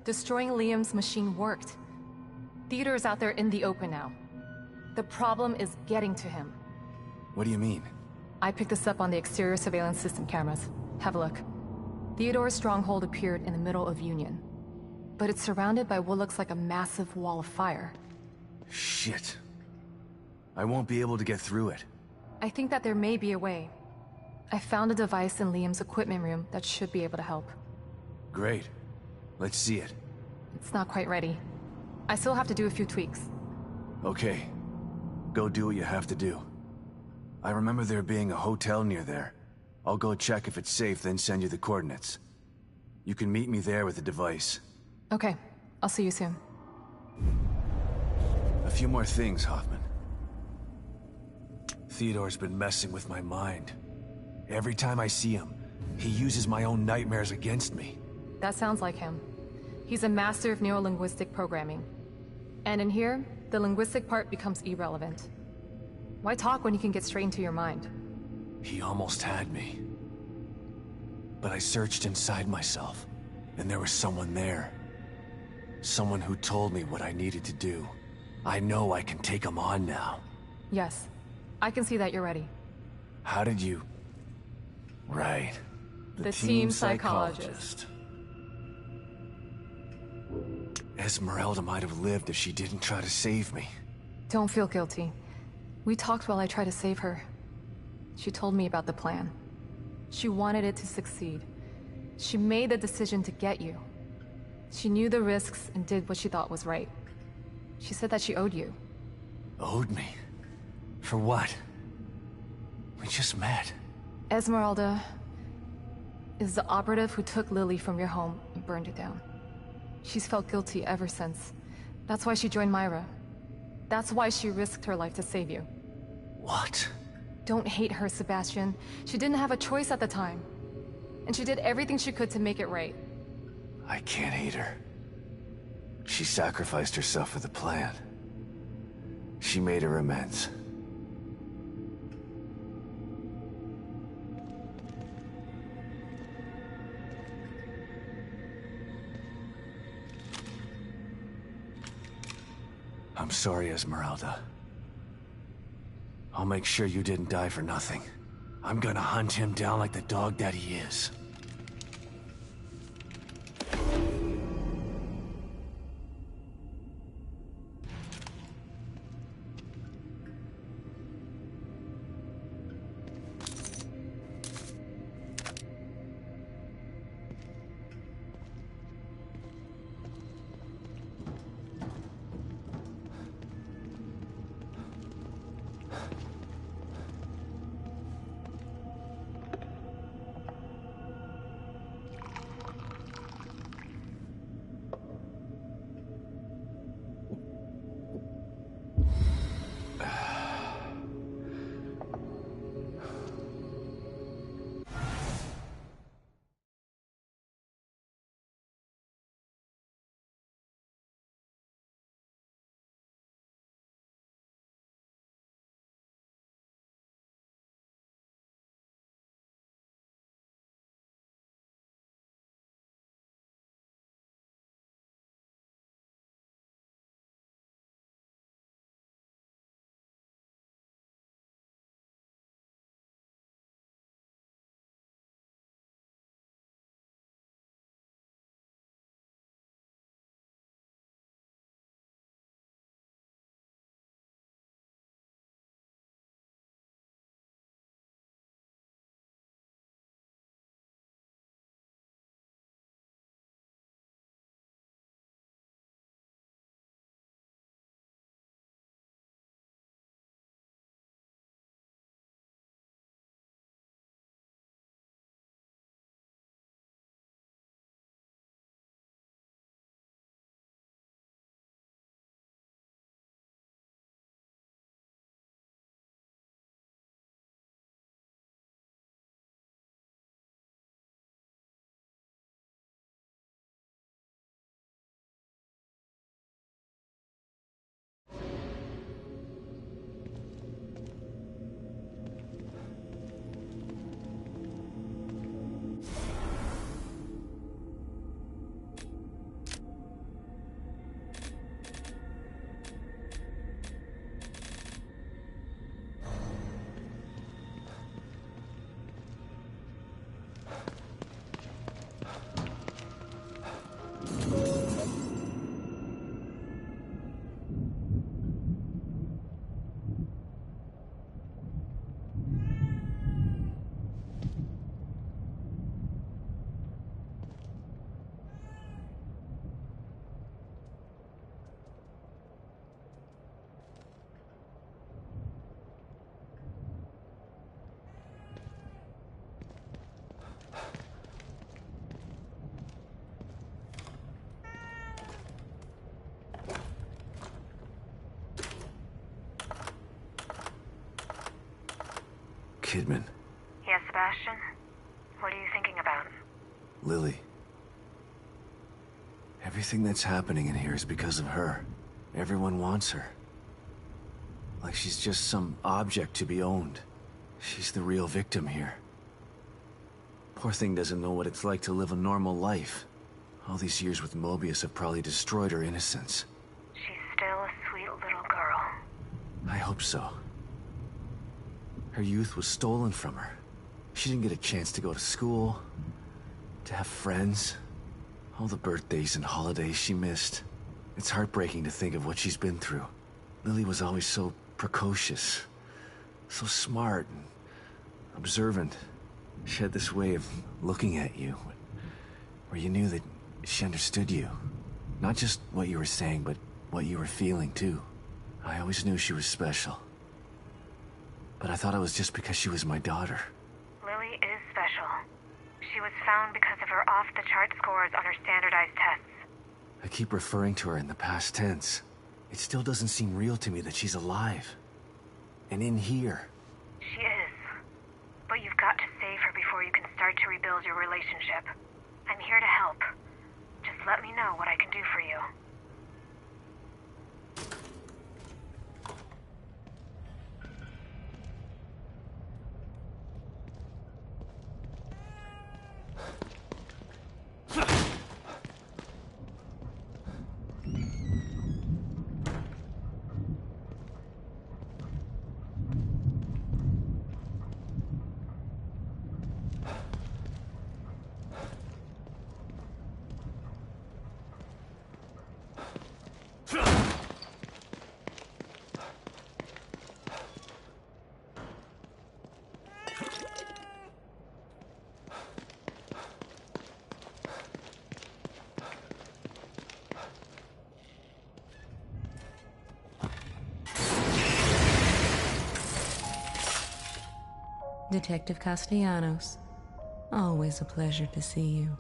Destroying Liam's machine worked. Theodore's out there in the open now. The problem is getting to him. What do you mean? I picked this up on the exterior surveillance system cameras. Have a look. Theodore's stronghold appeared in the middle of Union. But it's surrounded by what looks like a massive wall of fire. Shit. I won't be able to get through it. I think that there may be a way. I found a device in Liam's equipment room that should be able to help. Great. Let's see it. It's not quite ready. I still have to do a few tweaks. Okay. Go do what you have to do. I remember there being a hotel near there. I'll go check if it's safe, then send you the coordinates. You can meet me there with the device. Okay. I'll see you soon. A few more things, Hoffman. Theodore's been messing with my mind. Every time I see him, he uses my own nightmares against me. That sounds like him. He's a master of neurolinguistic programming. And in here, the linguistic part becomes irrelevant. Why talk when you can get straight into your mind? He almost had me. But I searched inside myself, and there was someone there. Someone who told me what I needed to do. I know I can take him on now. Yes. I can see that you're ready. How did you... Right. The team psychologist. Esmeralda might have lived if she didn't try to save me. Don't feel guilty. We talked while I tried to save her. She told me about the plan. She wanted it to succeed. She made the decision to get you. She knew the risks and did what she thought was right. She said that she owed you. Owed me? For what? We just met. Esmeralda is the operative who took Lily from your home and burned it down. She's felt guilty ever since. That's why she joined Myra. That's why she risked her life to save you. What? Don't hate her, Sebastian. She didn't have a choice at the time. And she did everything she could to make it right. I can't hate her. She sacrificed herself for the plan. She made her amends. I'm sorry, Esmeralda. I'll make sure you didn't die for nothing. I'm gonna hunt him down like the dog that he is. Kidman. Yes, Sebastian? What are you thinking about? Lily. Everything that's happening in here is because of her. Everyone wants her. Like she's just some object to be owned. She's the real victim here. Poor thing doesn't know what it's like to live a normal life. All these years with Mobius have probably destroyed her innocence. She's still a sweet little girl. I hope so. Her youth was stolen from her. She didn't get a chance to go to school, to have friends. All the birthdays and holidays she missed. It's heartbreaking to think of what she's been through. Lily was always so precocious, so smart and observant. She had this way of looking at you, where you knew that she understood you. Not just what you were saying, but what you were feeling too. I always knew she was special. But I thought it was just because she was my daughter. Lily is special. She was found because of her off-the-chart scores on her standardized tests. I keep referring to her in the past tense. It still doesn't seem real to me that she's alive. And in here. She is. But you've got to save her before you can start to rebuild your relationship. I'm here to help. Just let me know what I can do for you. Detective Castellanos. Always a pleasure to see you.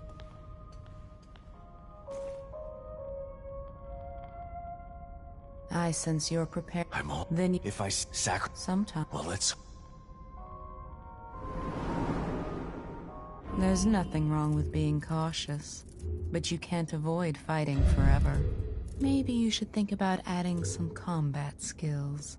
I sense you're prepared. I'm all. Then If I sacrifice. sometime. Well, let's. There's nothing wrong with being cautious, but you can't avoid fighting forever. Maybe you should think about adding some combat skills.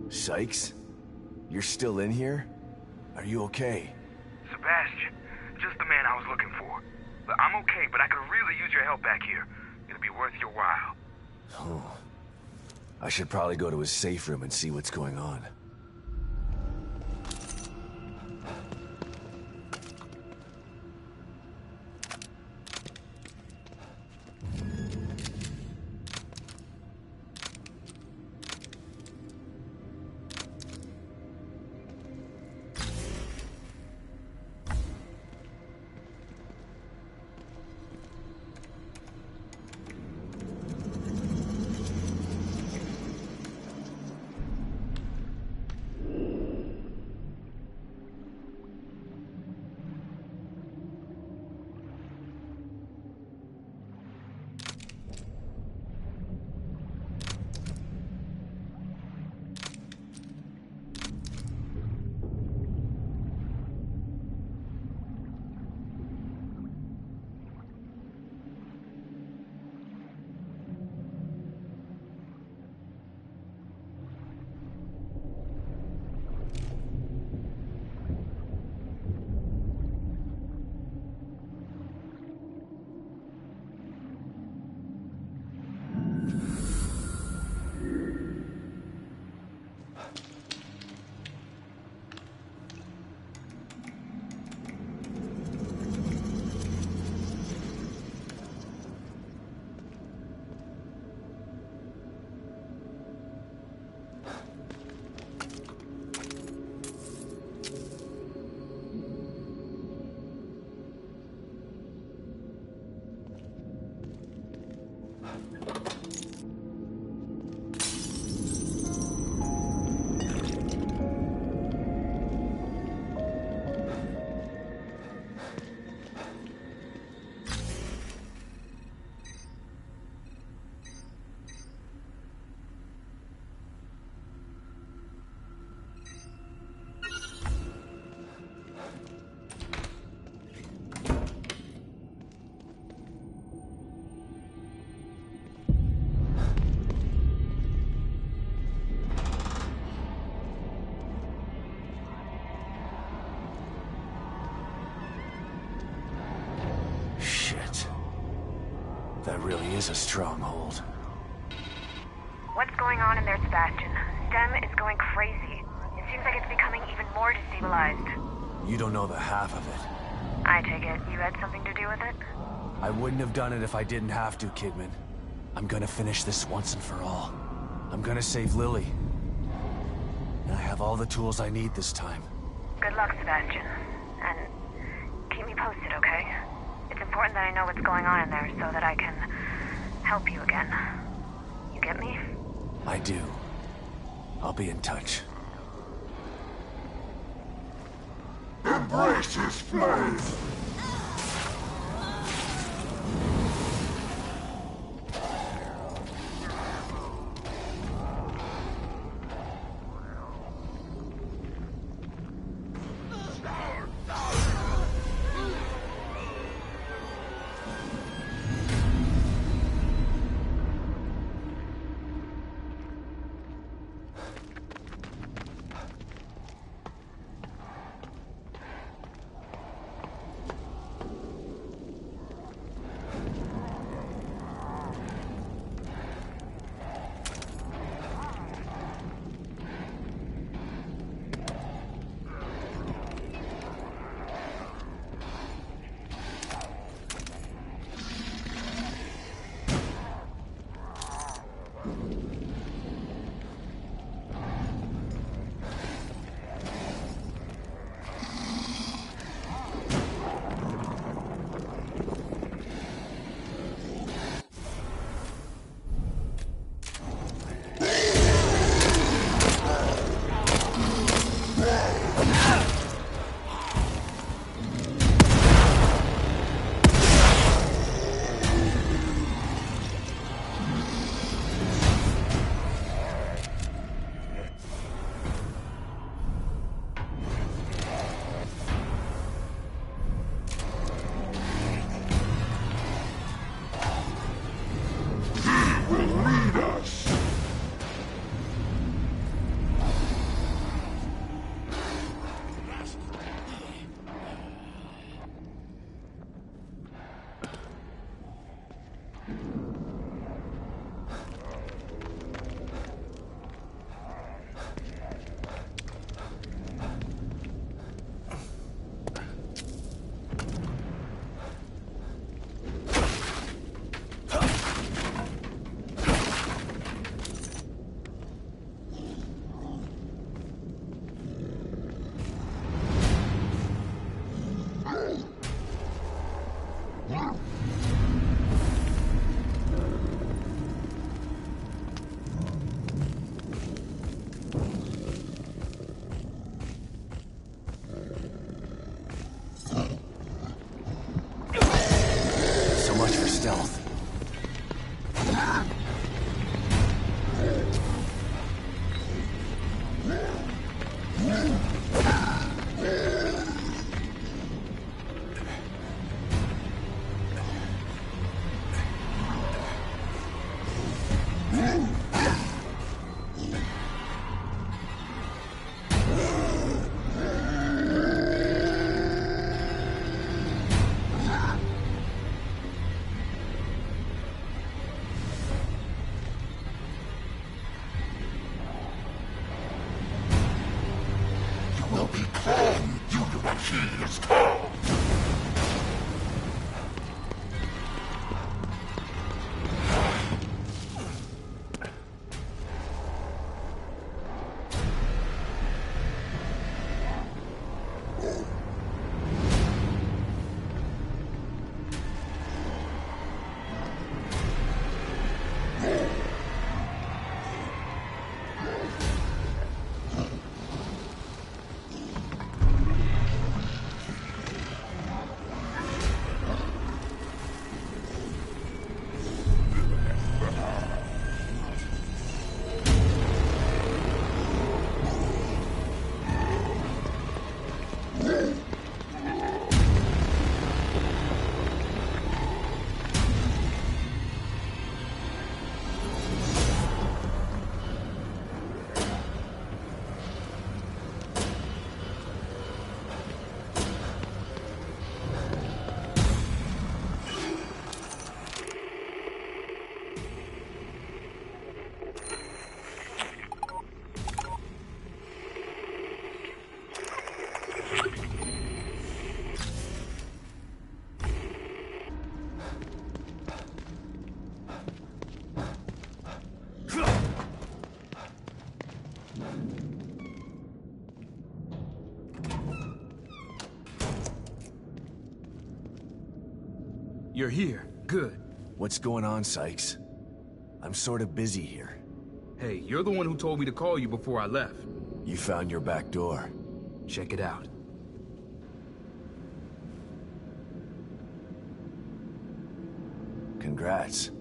Sykes? You're still in here? Are you okay? Sebastian, just the man I was looking for. But I'm okay, but I could really use your help back here. It'll be worth your while. Oh. I should probably go to his safe room and see what's going on. That really is a stronghold. What's going on in there, Sebastian? STEM is going crazy. It seems like it's becoming even more destabilized. You don't know the half of it. I take it you had something to do with it? I wouldn't have done it if I didn't have to, Kidman. I'm gonna finish this once and for all. I'm gonna save Lily. And I have all the tools I need this time. Good luck, Sebastian. And keep me posted, okay? It's important that I know what's going on in there so that I can help you again. You get me? I do. I'll be in touch. Embrace his flame! Become you what he is called. You're here. Good. What's going on, Sykes? I'm sort of busy here. Hey, you're the one who told me to call you before I left. You found your back door. Check it out. Congrats.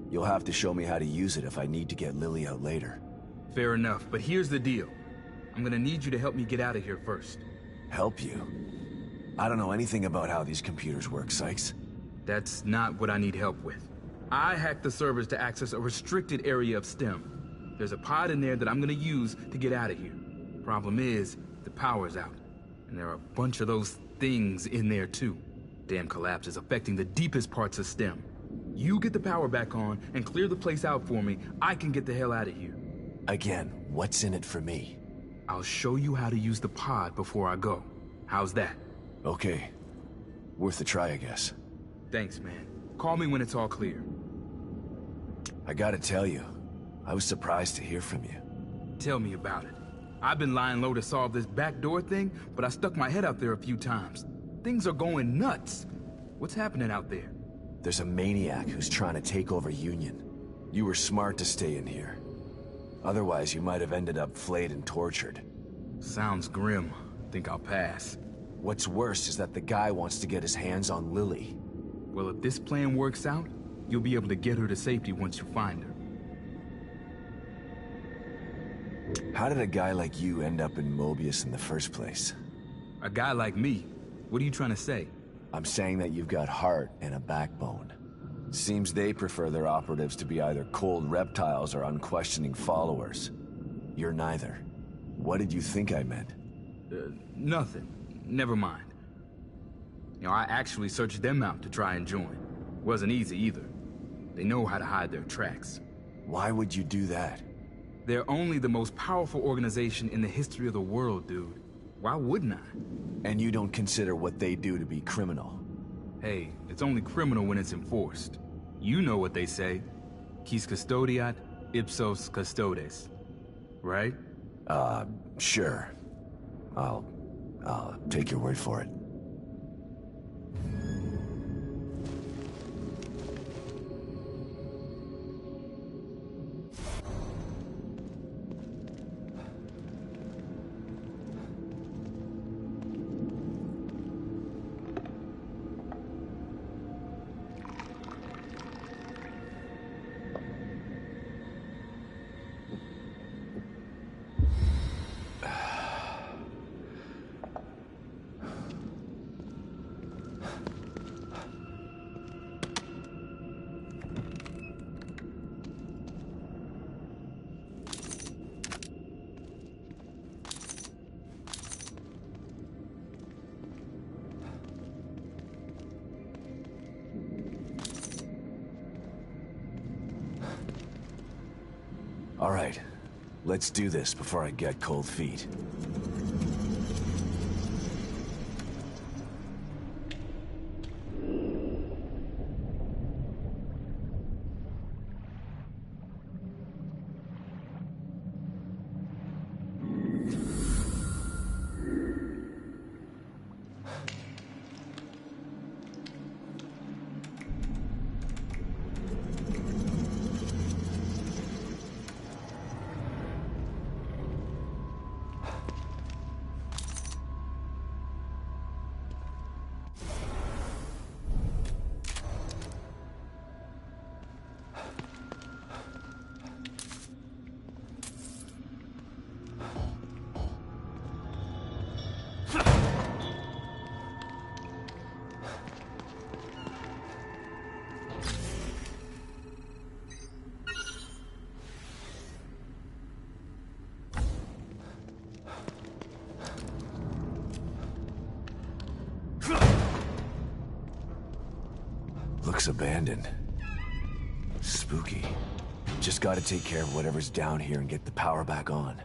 You'll have to show me how to use it if I need to get Lily out later. Fair enough, but here's the deal. I'm gonna need you to help me get out of here first. Help you? I don't know anything about how these computers work, Sykes. That's not what I need help with. I hacked the servers to access a restricted area of STEM. There's a pod in there that I'm gonna use to get out of here. Problem is, the power's out. And there are a bunch of those things in there too. Damn collapse is affecting the deepest parts of STEM. You get the power back on and clear the place out for me, I can get the hell out of here. Again, what's in it for me? I'll show you how to use the pod before I go. How's that? Okay. Worth a try, I guess. Thanks, man. Call me when it's all clear. I gotta tell you, I was surprised to hear from you. Tell me about it. I've been lying low to solve this backdoor thing, but I stuck my head out there a few times. Things are going nuts. What's happening out there? There's a maniac who's trying to take over Union. You were smart to stay in here. Otherwise, you might have ended up flayed and tortured. Sounds grim. Think I'll pass. What's worse is that the guy wants to get his hands on Lily. Well, if this plan works out, you'll be able to get her to safety once you find her. How did a guy like you end up in Mobius in the first place? A guy like me? What are you trying to say? I'm saying that you've got heart and a backbone. Seems they prefer their operatives to be either cold reptiles or unquestioning followers. You're neither. What did you think I meant? Nothing. Never mind. You know, I actually searched them out to try and join. Wasn't easy either. They know how to hide their tracks. Why would you do that? They're only the most powerful organization in the history of the world, dude. Why wouldn't I? And you don't consider what they do to be criminal? Hey, it's only criminal when it's enforced. You know what they say. Quis custodiat, ipsos custodes. Right? Sure. I'll take your word for it. All right, let's do this before I get cold feet. looks abandoned. Spooky. Just gotta take care of whatever's down here and get the power back on.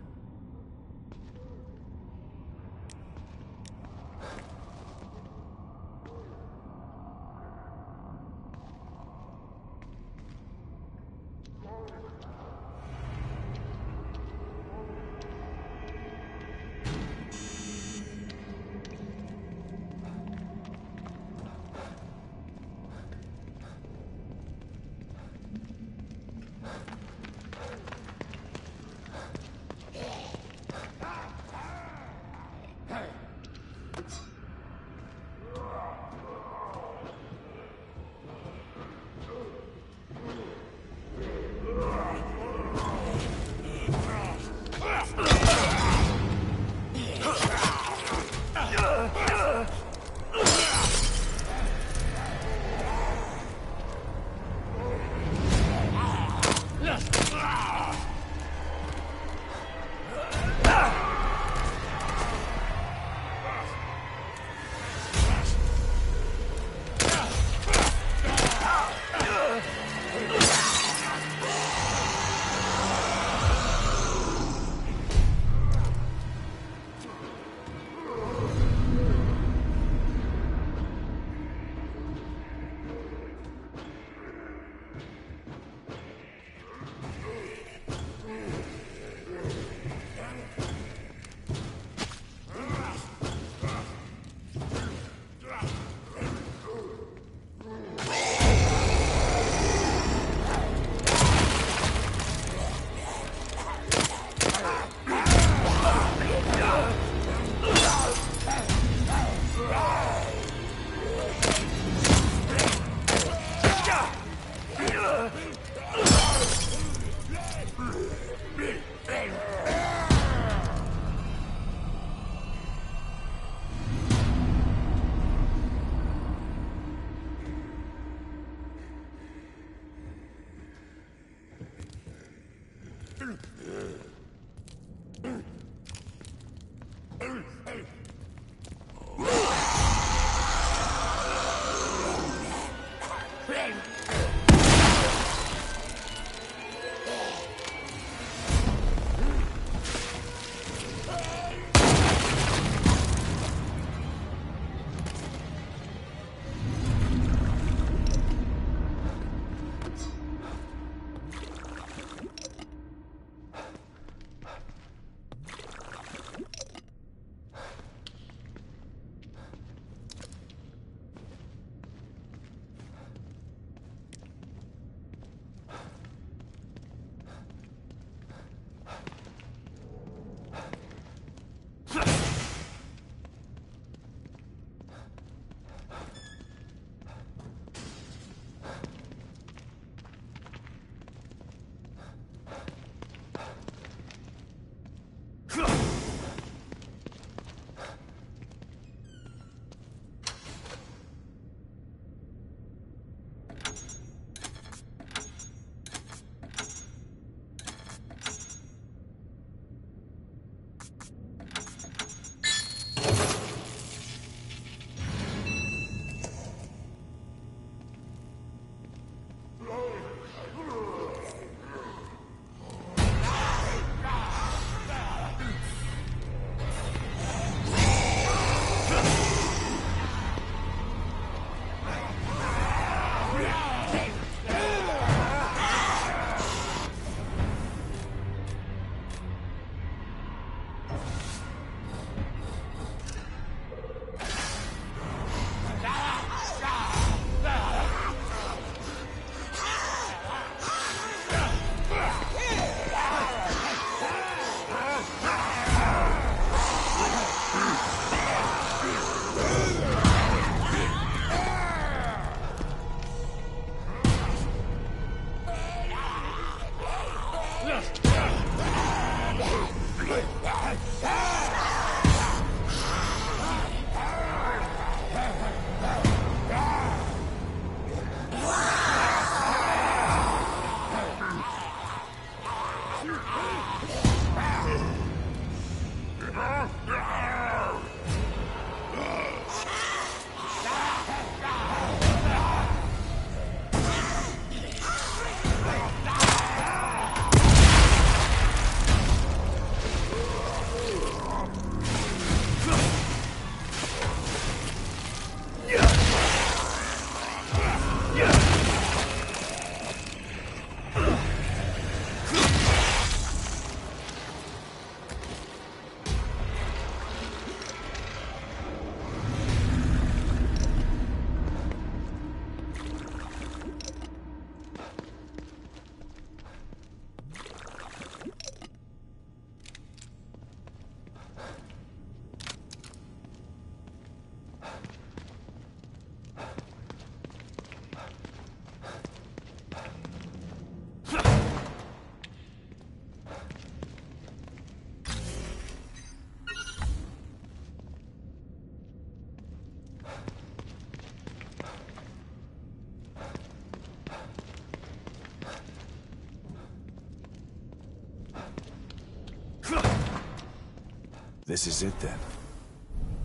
This is it then.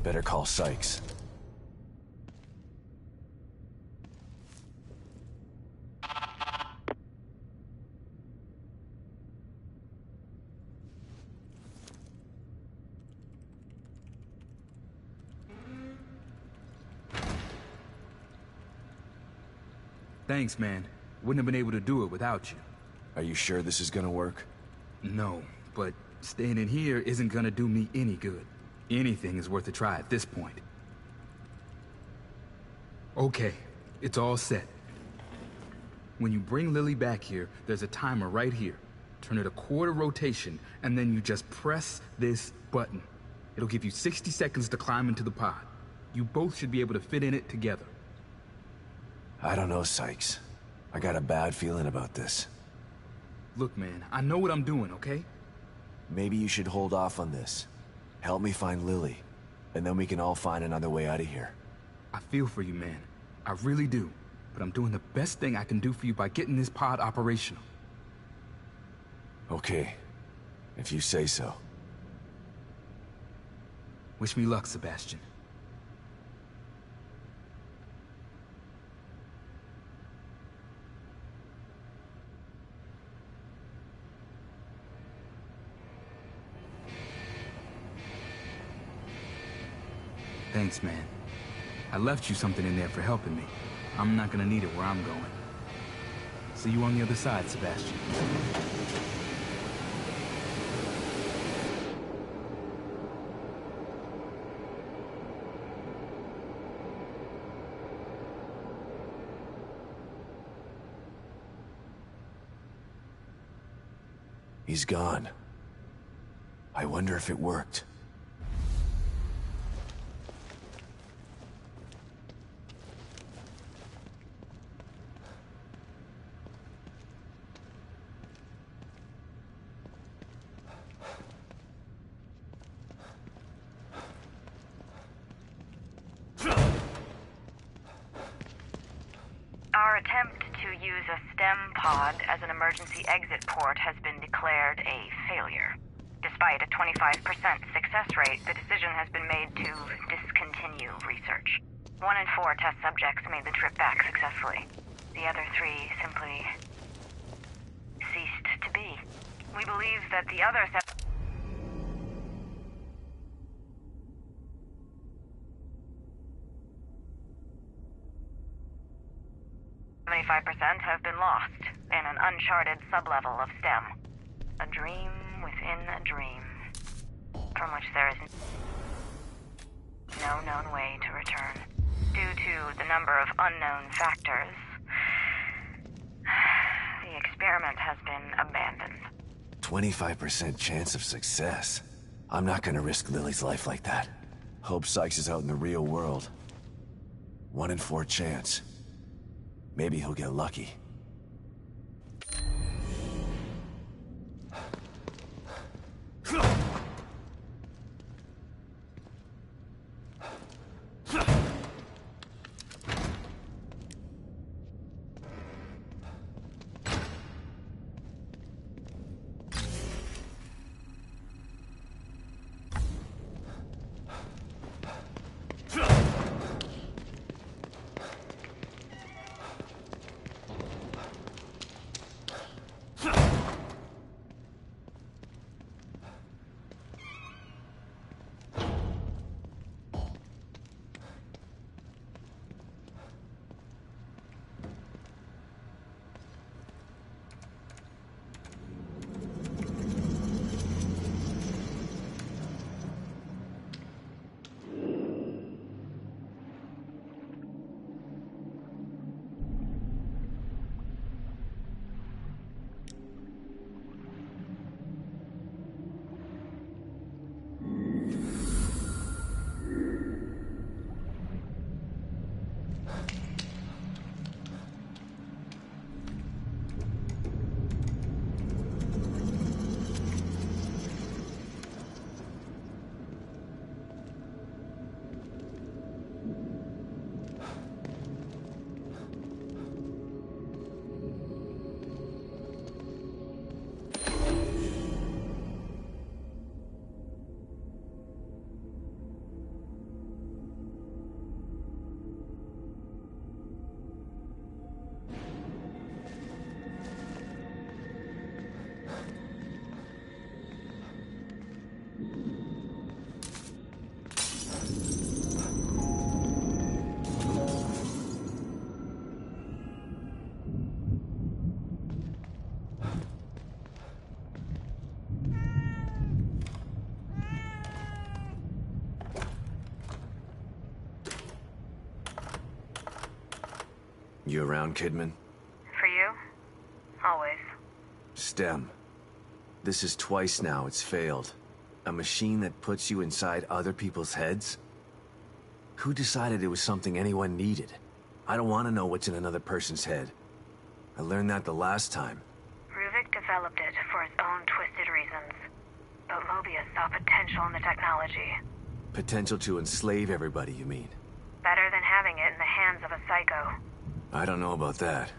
Better call Sykes. Thanks, man. Wouldn't have been able to do it without you. Are you sure this is gonna work? No, but staying in here isn't gonna do me any good. Anything is worth a try at this point. Okay, it's all set. When you bring Lily back here, there's a timer right here. Turn it a quarter rotation, and then you just press this button. It'll give you 60 seconds to climb into the pod. You both should be able to fit in it together. I don't know, Sykes. I got a bad feeling about this. Look, man, I know what I'm doing, okay? Maybe you should hold off on this. Help me find Lily, and then we can all find another way out of here. I feel for you, man. I really do. But I'm doing the best thing I can do for you by getting this pod operational. Okay, if you say so. Wish me luck, Sebastian. Thanks, man. I left you something in there for helping me. I'm not gonna need it where I'm going. See you on the other side, Sebastian. He's gone. I wonder if it worked. Our attempt to use a STEM pod as an emergency exit port has been declared a failure. Despite a 25% success rate, the decision has been made to discontinue research. 1 in 4 test subjects made the trip back successfully. The other 3 simply ceased to be. We believe that the other 75% have been lost in an uncharted sublevel of STEM. A dream within a dream, from which there is no known way to return. Due to the number of unknown factors, the experiment has been abandoned. 25% chance of success. I'm not gonna risk Lily's life like that. Hope Sykes is out in the real world. 1 in 4 chance. Maybe he'll get lucky. You around, Kidman? For you? Always. STEM. This is twice now it's failed. A machine that puts you inside other people's heads? Who decided it was something anyone needed? I don't want to know what's in another person's head. I learned that the last time. Ruvik developed it for his own twisted reasons. But Mobius saw potential in the technology. Potential to enslave everybody, you mean? Better than having it in the hands of a psycho. I don't know about that.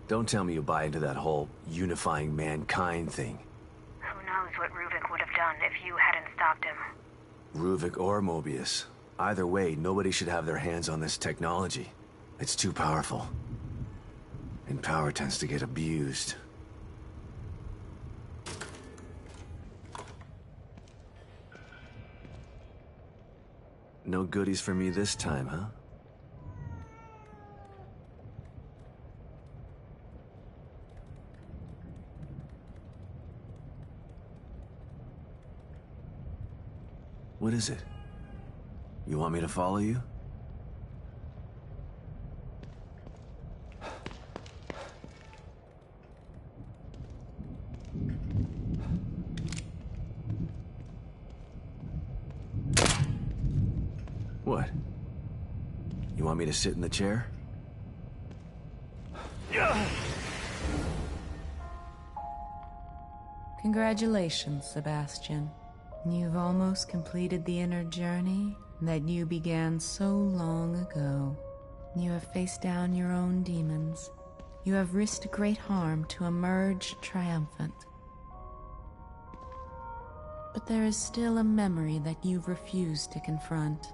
Don't tell me you buy into that whole unifying mankind thing. Who knows what Ruvik would have done if you hadn't stopped him. Ruvik or Mobius. Either way, nobody should have their hands on this technology. It's too powerful. And power tends to get abused. No goodies for me this time, huh? What is it? You want me to follow you? What? You want me to sit in the chair? Congratulations, Sebastian. You've almost completed the inner journey that you began so long ago. You have faced down your own demons. You have risked great harm to emerge triumphant. But there is still a memory that you've refused to confront.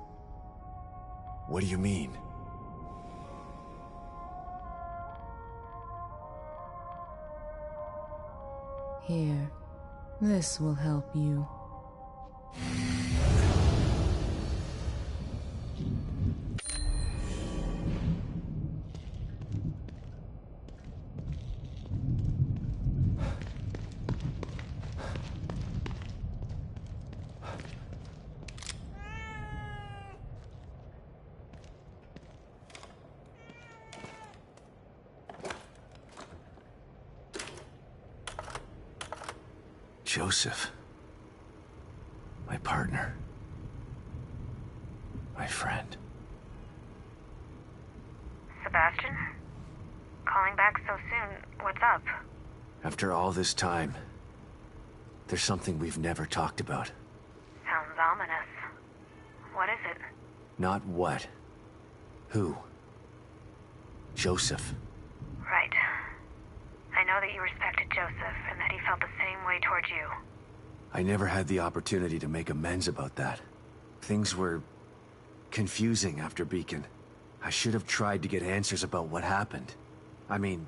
What do you mean? Here, this will help you. Joseph. My partner. My friend. Sebastian? Calling back so soon, what's up? After all this time, there's something we've never talked about. Sounds ominous. What is it? Not what. Who? Joseph. Right. I know that you respected Joseph and that he felt the same way towards you. I never had the opportunity to make amends about that. Things were confusing after Beacon. I should have tried to get answers about what happened. I mean,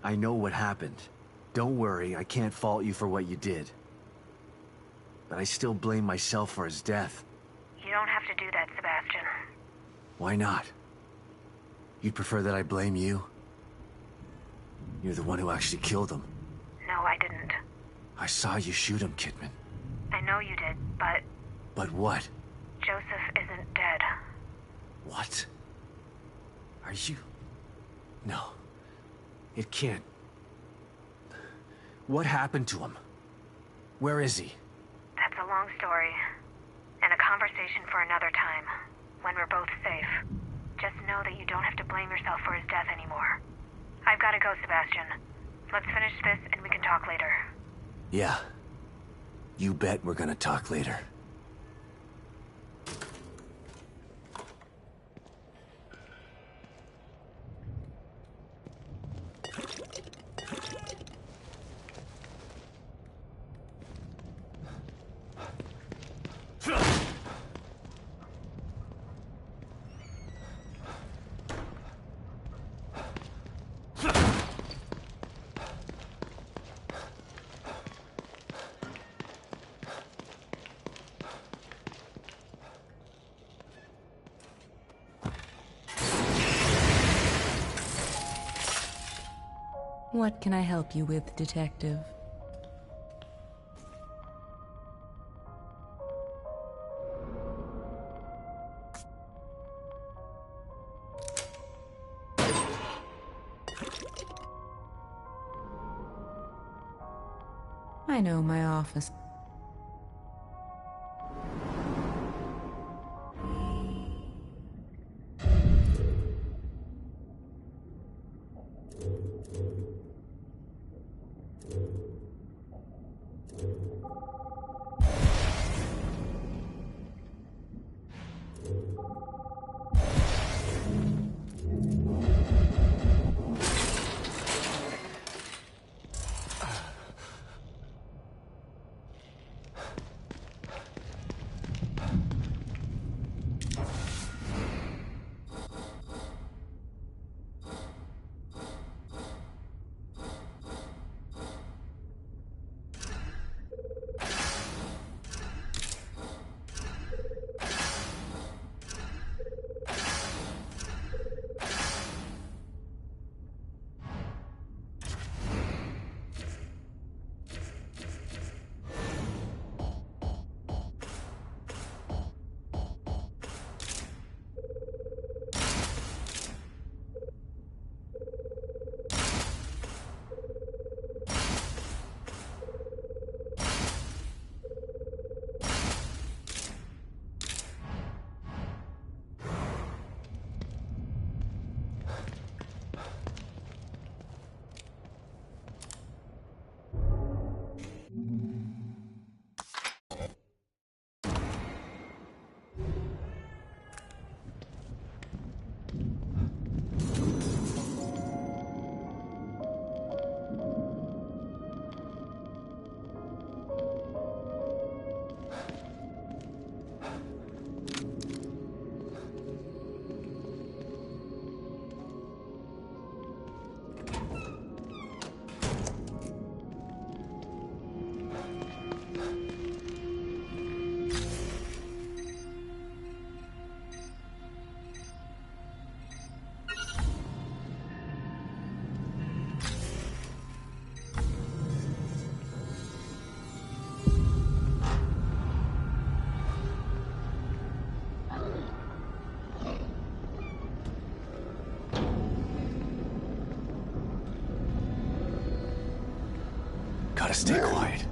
I know what happened. Don't worry, I can't fault you for what you did. But I still blame myself for his death. You don't have to do that, Sebastian. Why not? You'd prefer that I blame you? You're the one who actually killed him. No, I didn't. I saw you shoot him, Kidman. I know you did, but... But what? Joseph isn't dead. What? Are you... No. It can't... What happened to him? Where is he? That's a long story. And a conversation for another time. When we're both safe. Just know that you don't have to blame yourself for his death anymore. I've got to go, Sebastian. Let's finish this and we can talk later. Yeah. You bet we're gonna talk later. What can I help you with, Detective? I know my office. Gotta stay quiet.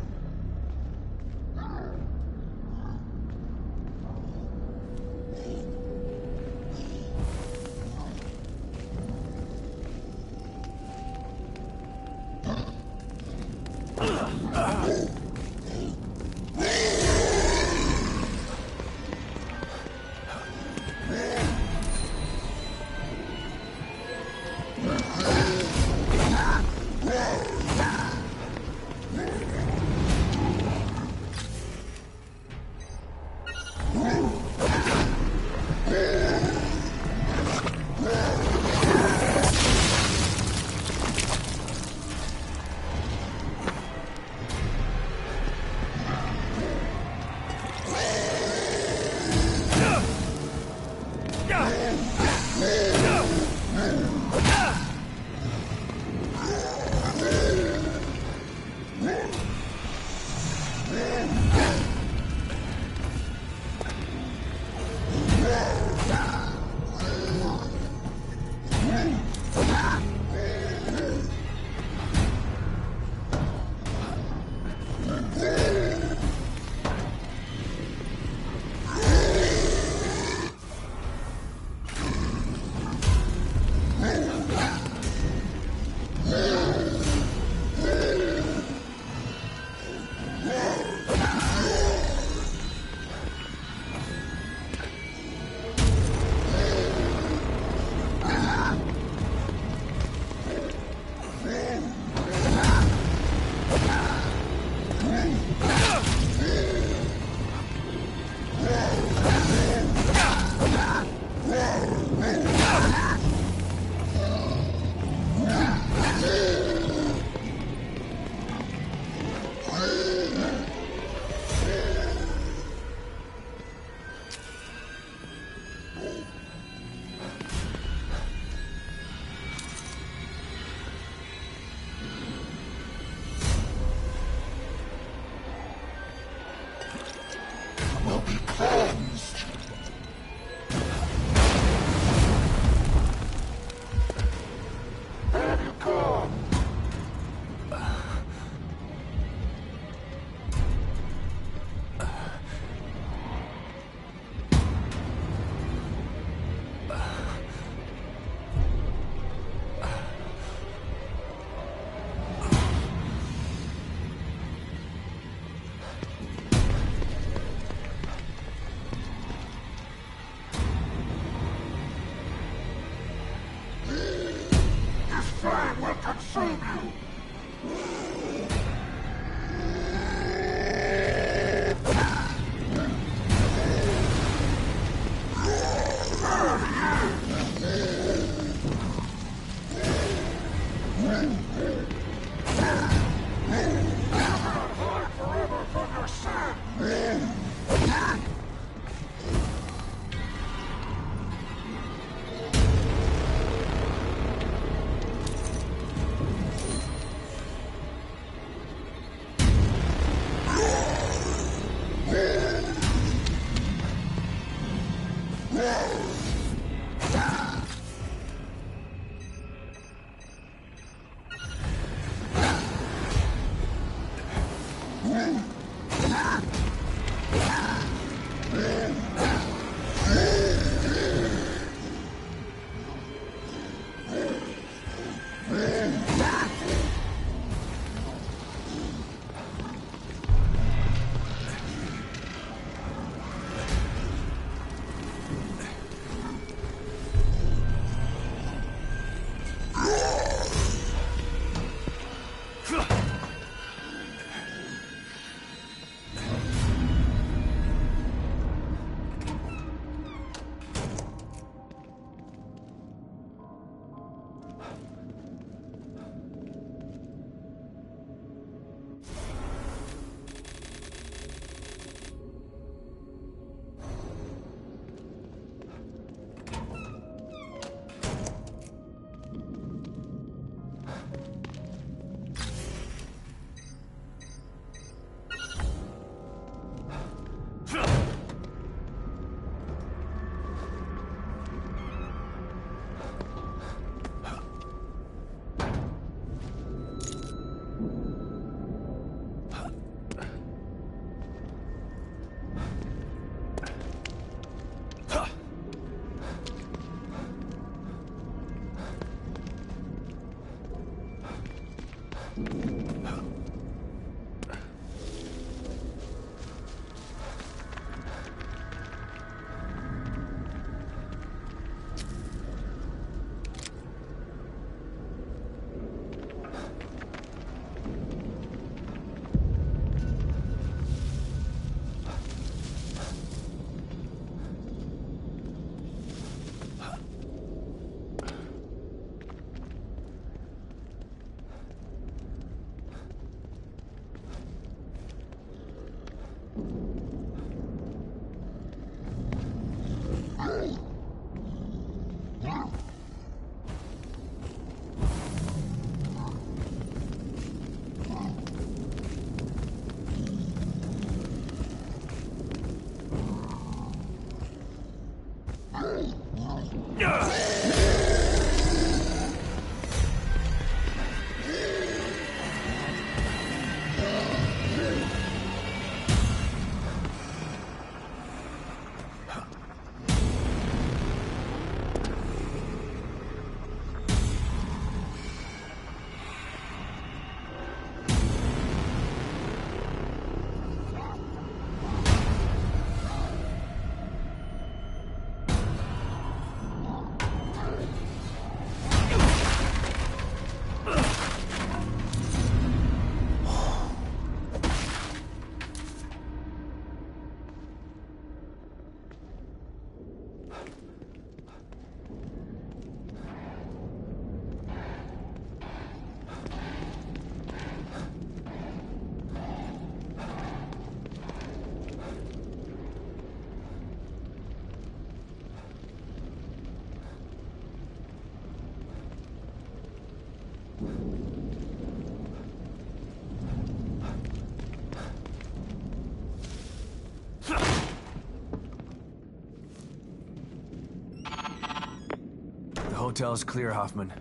The hotel's clear, Hoffman.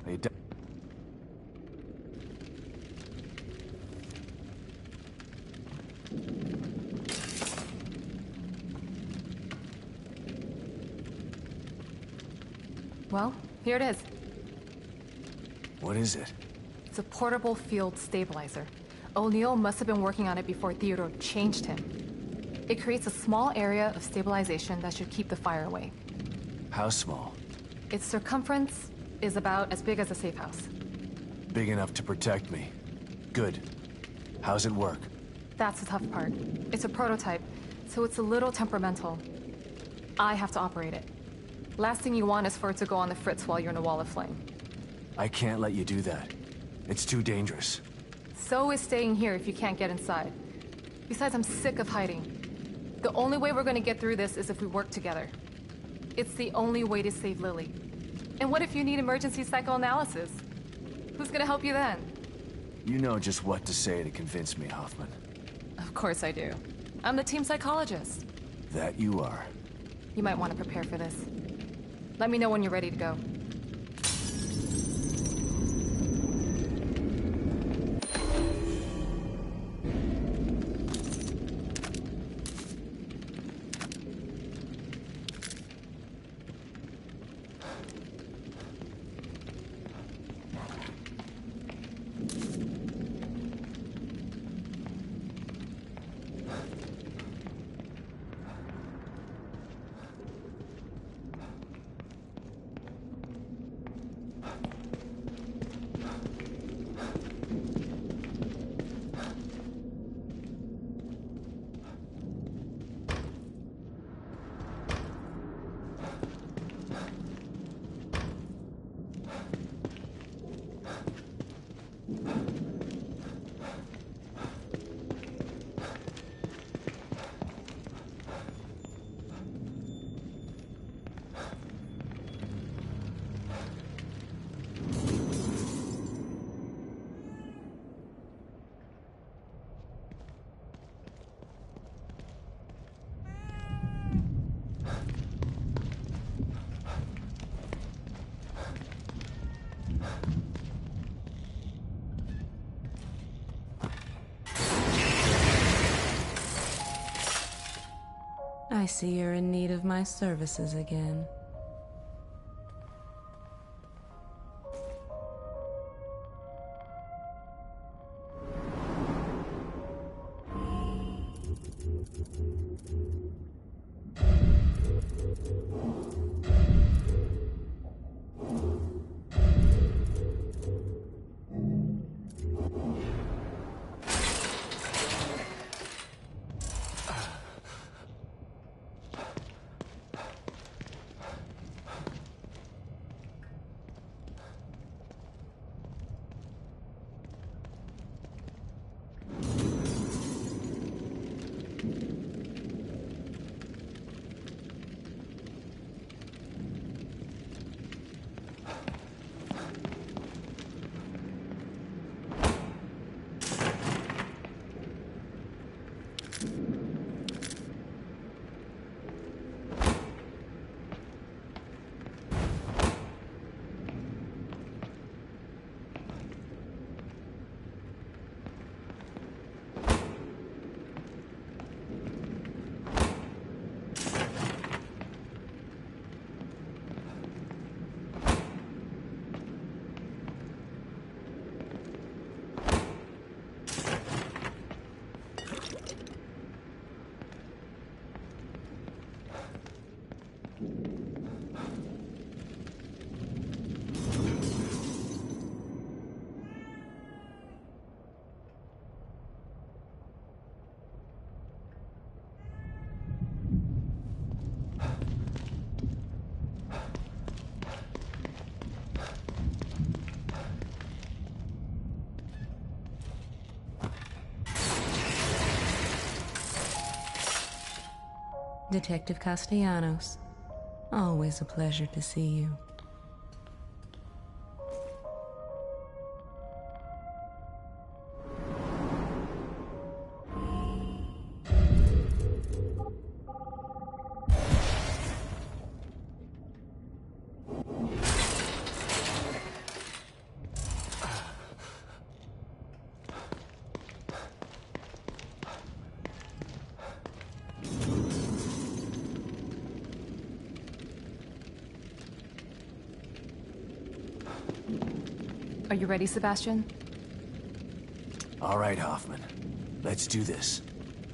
Are you done? Well, here it is. What is it? It's a portable field stabilizer. O'Neill must have been working on it before Theodore changed him. It creates a small area of stabilization that should keep the fire away. How small? Its circumference is about as big as a safe house. Big enough to protect me. Good. How's it work? That's the tough part. It's a prototype, so it's a little temperamental. I have to operate it. Last thing you want is for it to go on the fritz while you're in a wall of flame. I can't let you do that. It's too dangerous. So is staying here if you can't get inside. Besides, I'm sick of hiding. The only way we're gonna get through this is if we work together. It's the only way to save Lily. And what if you need emergency psychoanalysis? Who's gonna help you then? You know just what to say to convince me, Hoffman. Of course I do. I'm the team psychologist. That you are. You might want to prepare for this. Let me know when you're ready to go. I see you're in need of my services again. Detective Castellanos, always a pleasure to see you. Are you ready, Sebastian? All right, Hoffman. Let's do this.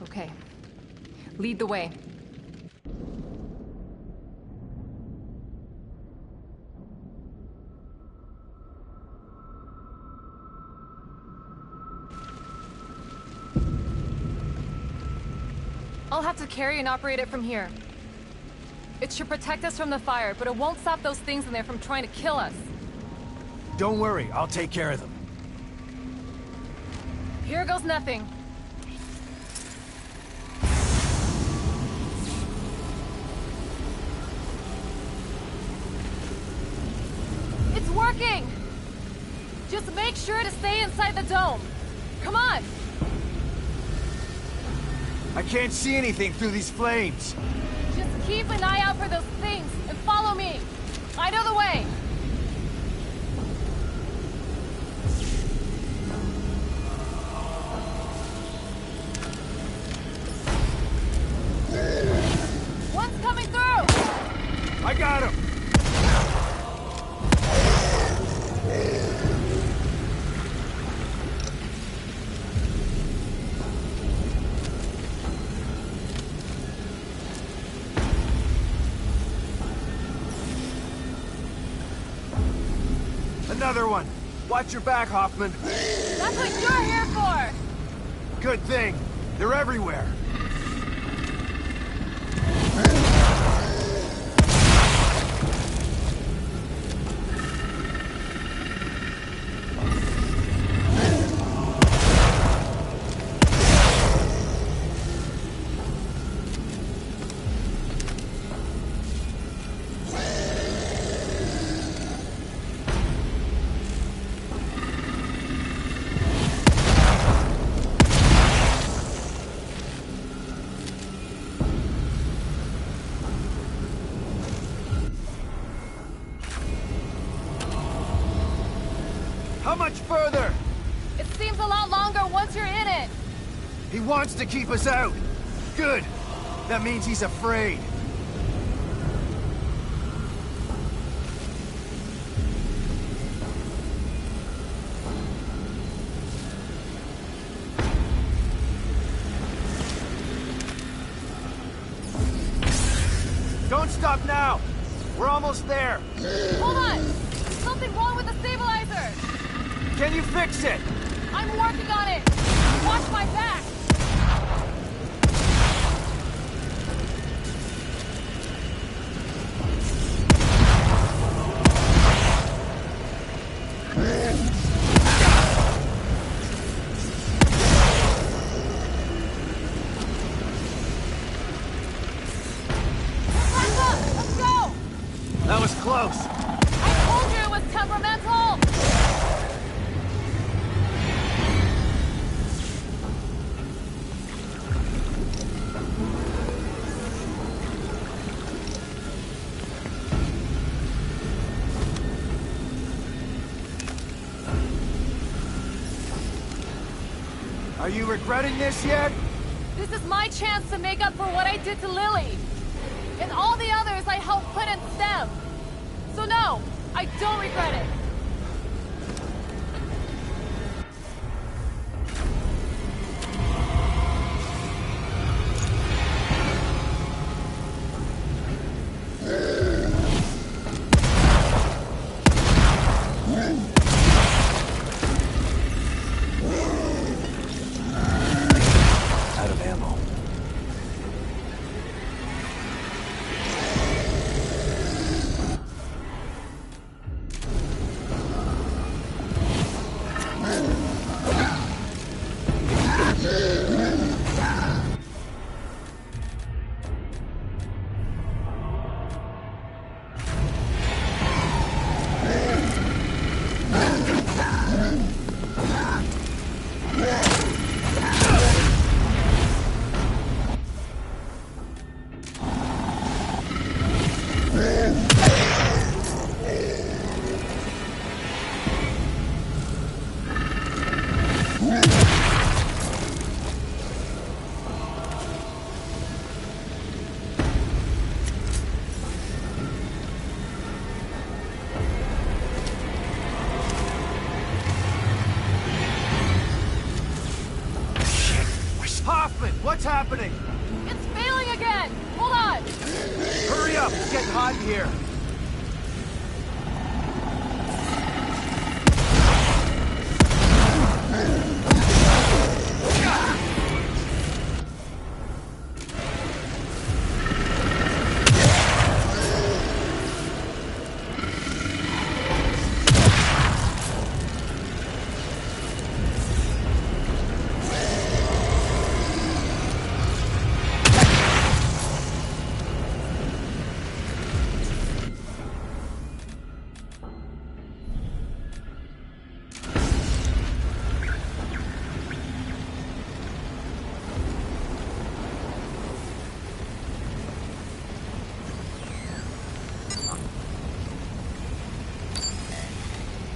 Okay. Lead the way. I'll have to carry and operate it from here. It should protect us from the fire, but it won't stop those things in there from trying to kill us. Don't worry, I'll take care of them. Here goes nothing. It's working! Just make sure to stay inside the dome. Come on! I can't see anything through these flames. Just keep an eye out for those things and follow me. I know the way. One's coming through! I got him! Another one! Watch your back, Hoffman! That's what you're here for! Good thing! They're everywhere! How much further? It seems a lot longer once you're in it. He wants to keep us out. Good. That means he's afraid. Don't stop now! We're almost there! Hold on! Something wrong with the stabilizer! Can you fix it? I'm working on it! Watch my back! That was close. I told you it was temperamental! Are you regretting this yet? This is my chance to make up for what I did to Lily. And all the others I helped put in STEM. So no, I don't regret it. Out of ammo. Hoffman, what's happening? It's failing again! Hold on! Hurry up, it's getting hot in here.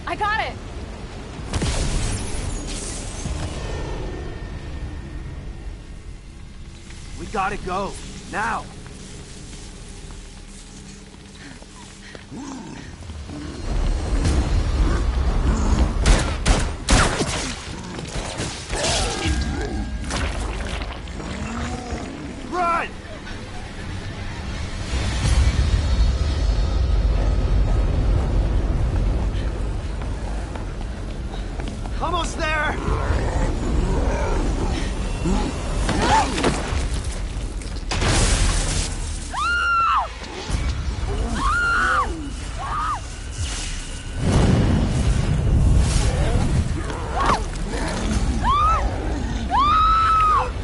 I got it! We gotta go. Now. Run! Almost there!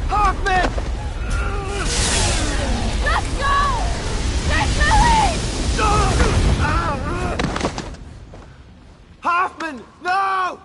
Hoffman! Let's go! Get Lily! Hoffman, no!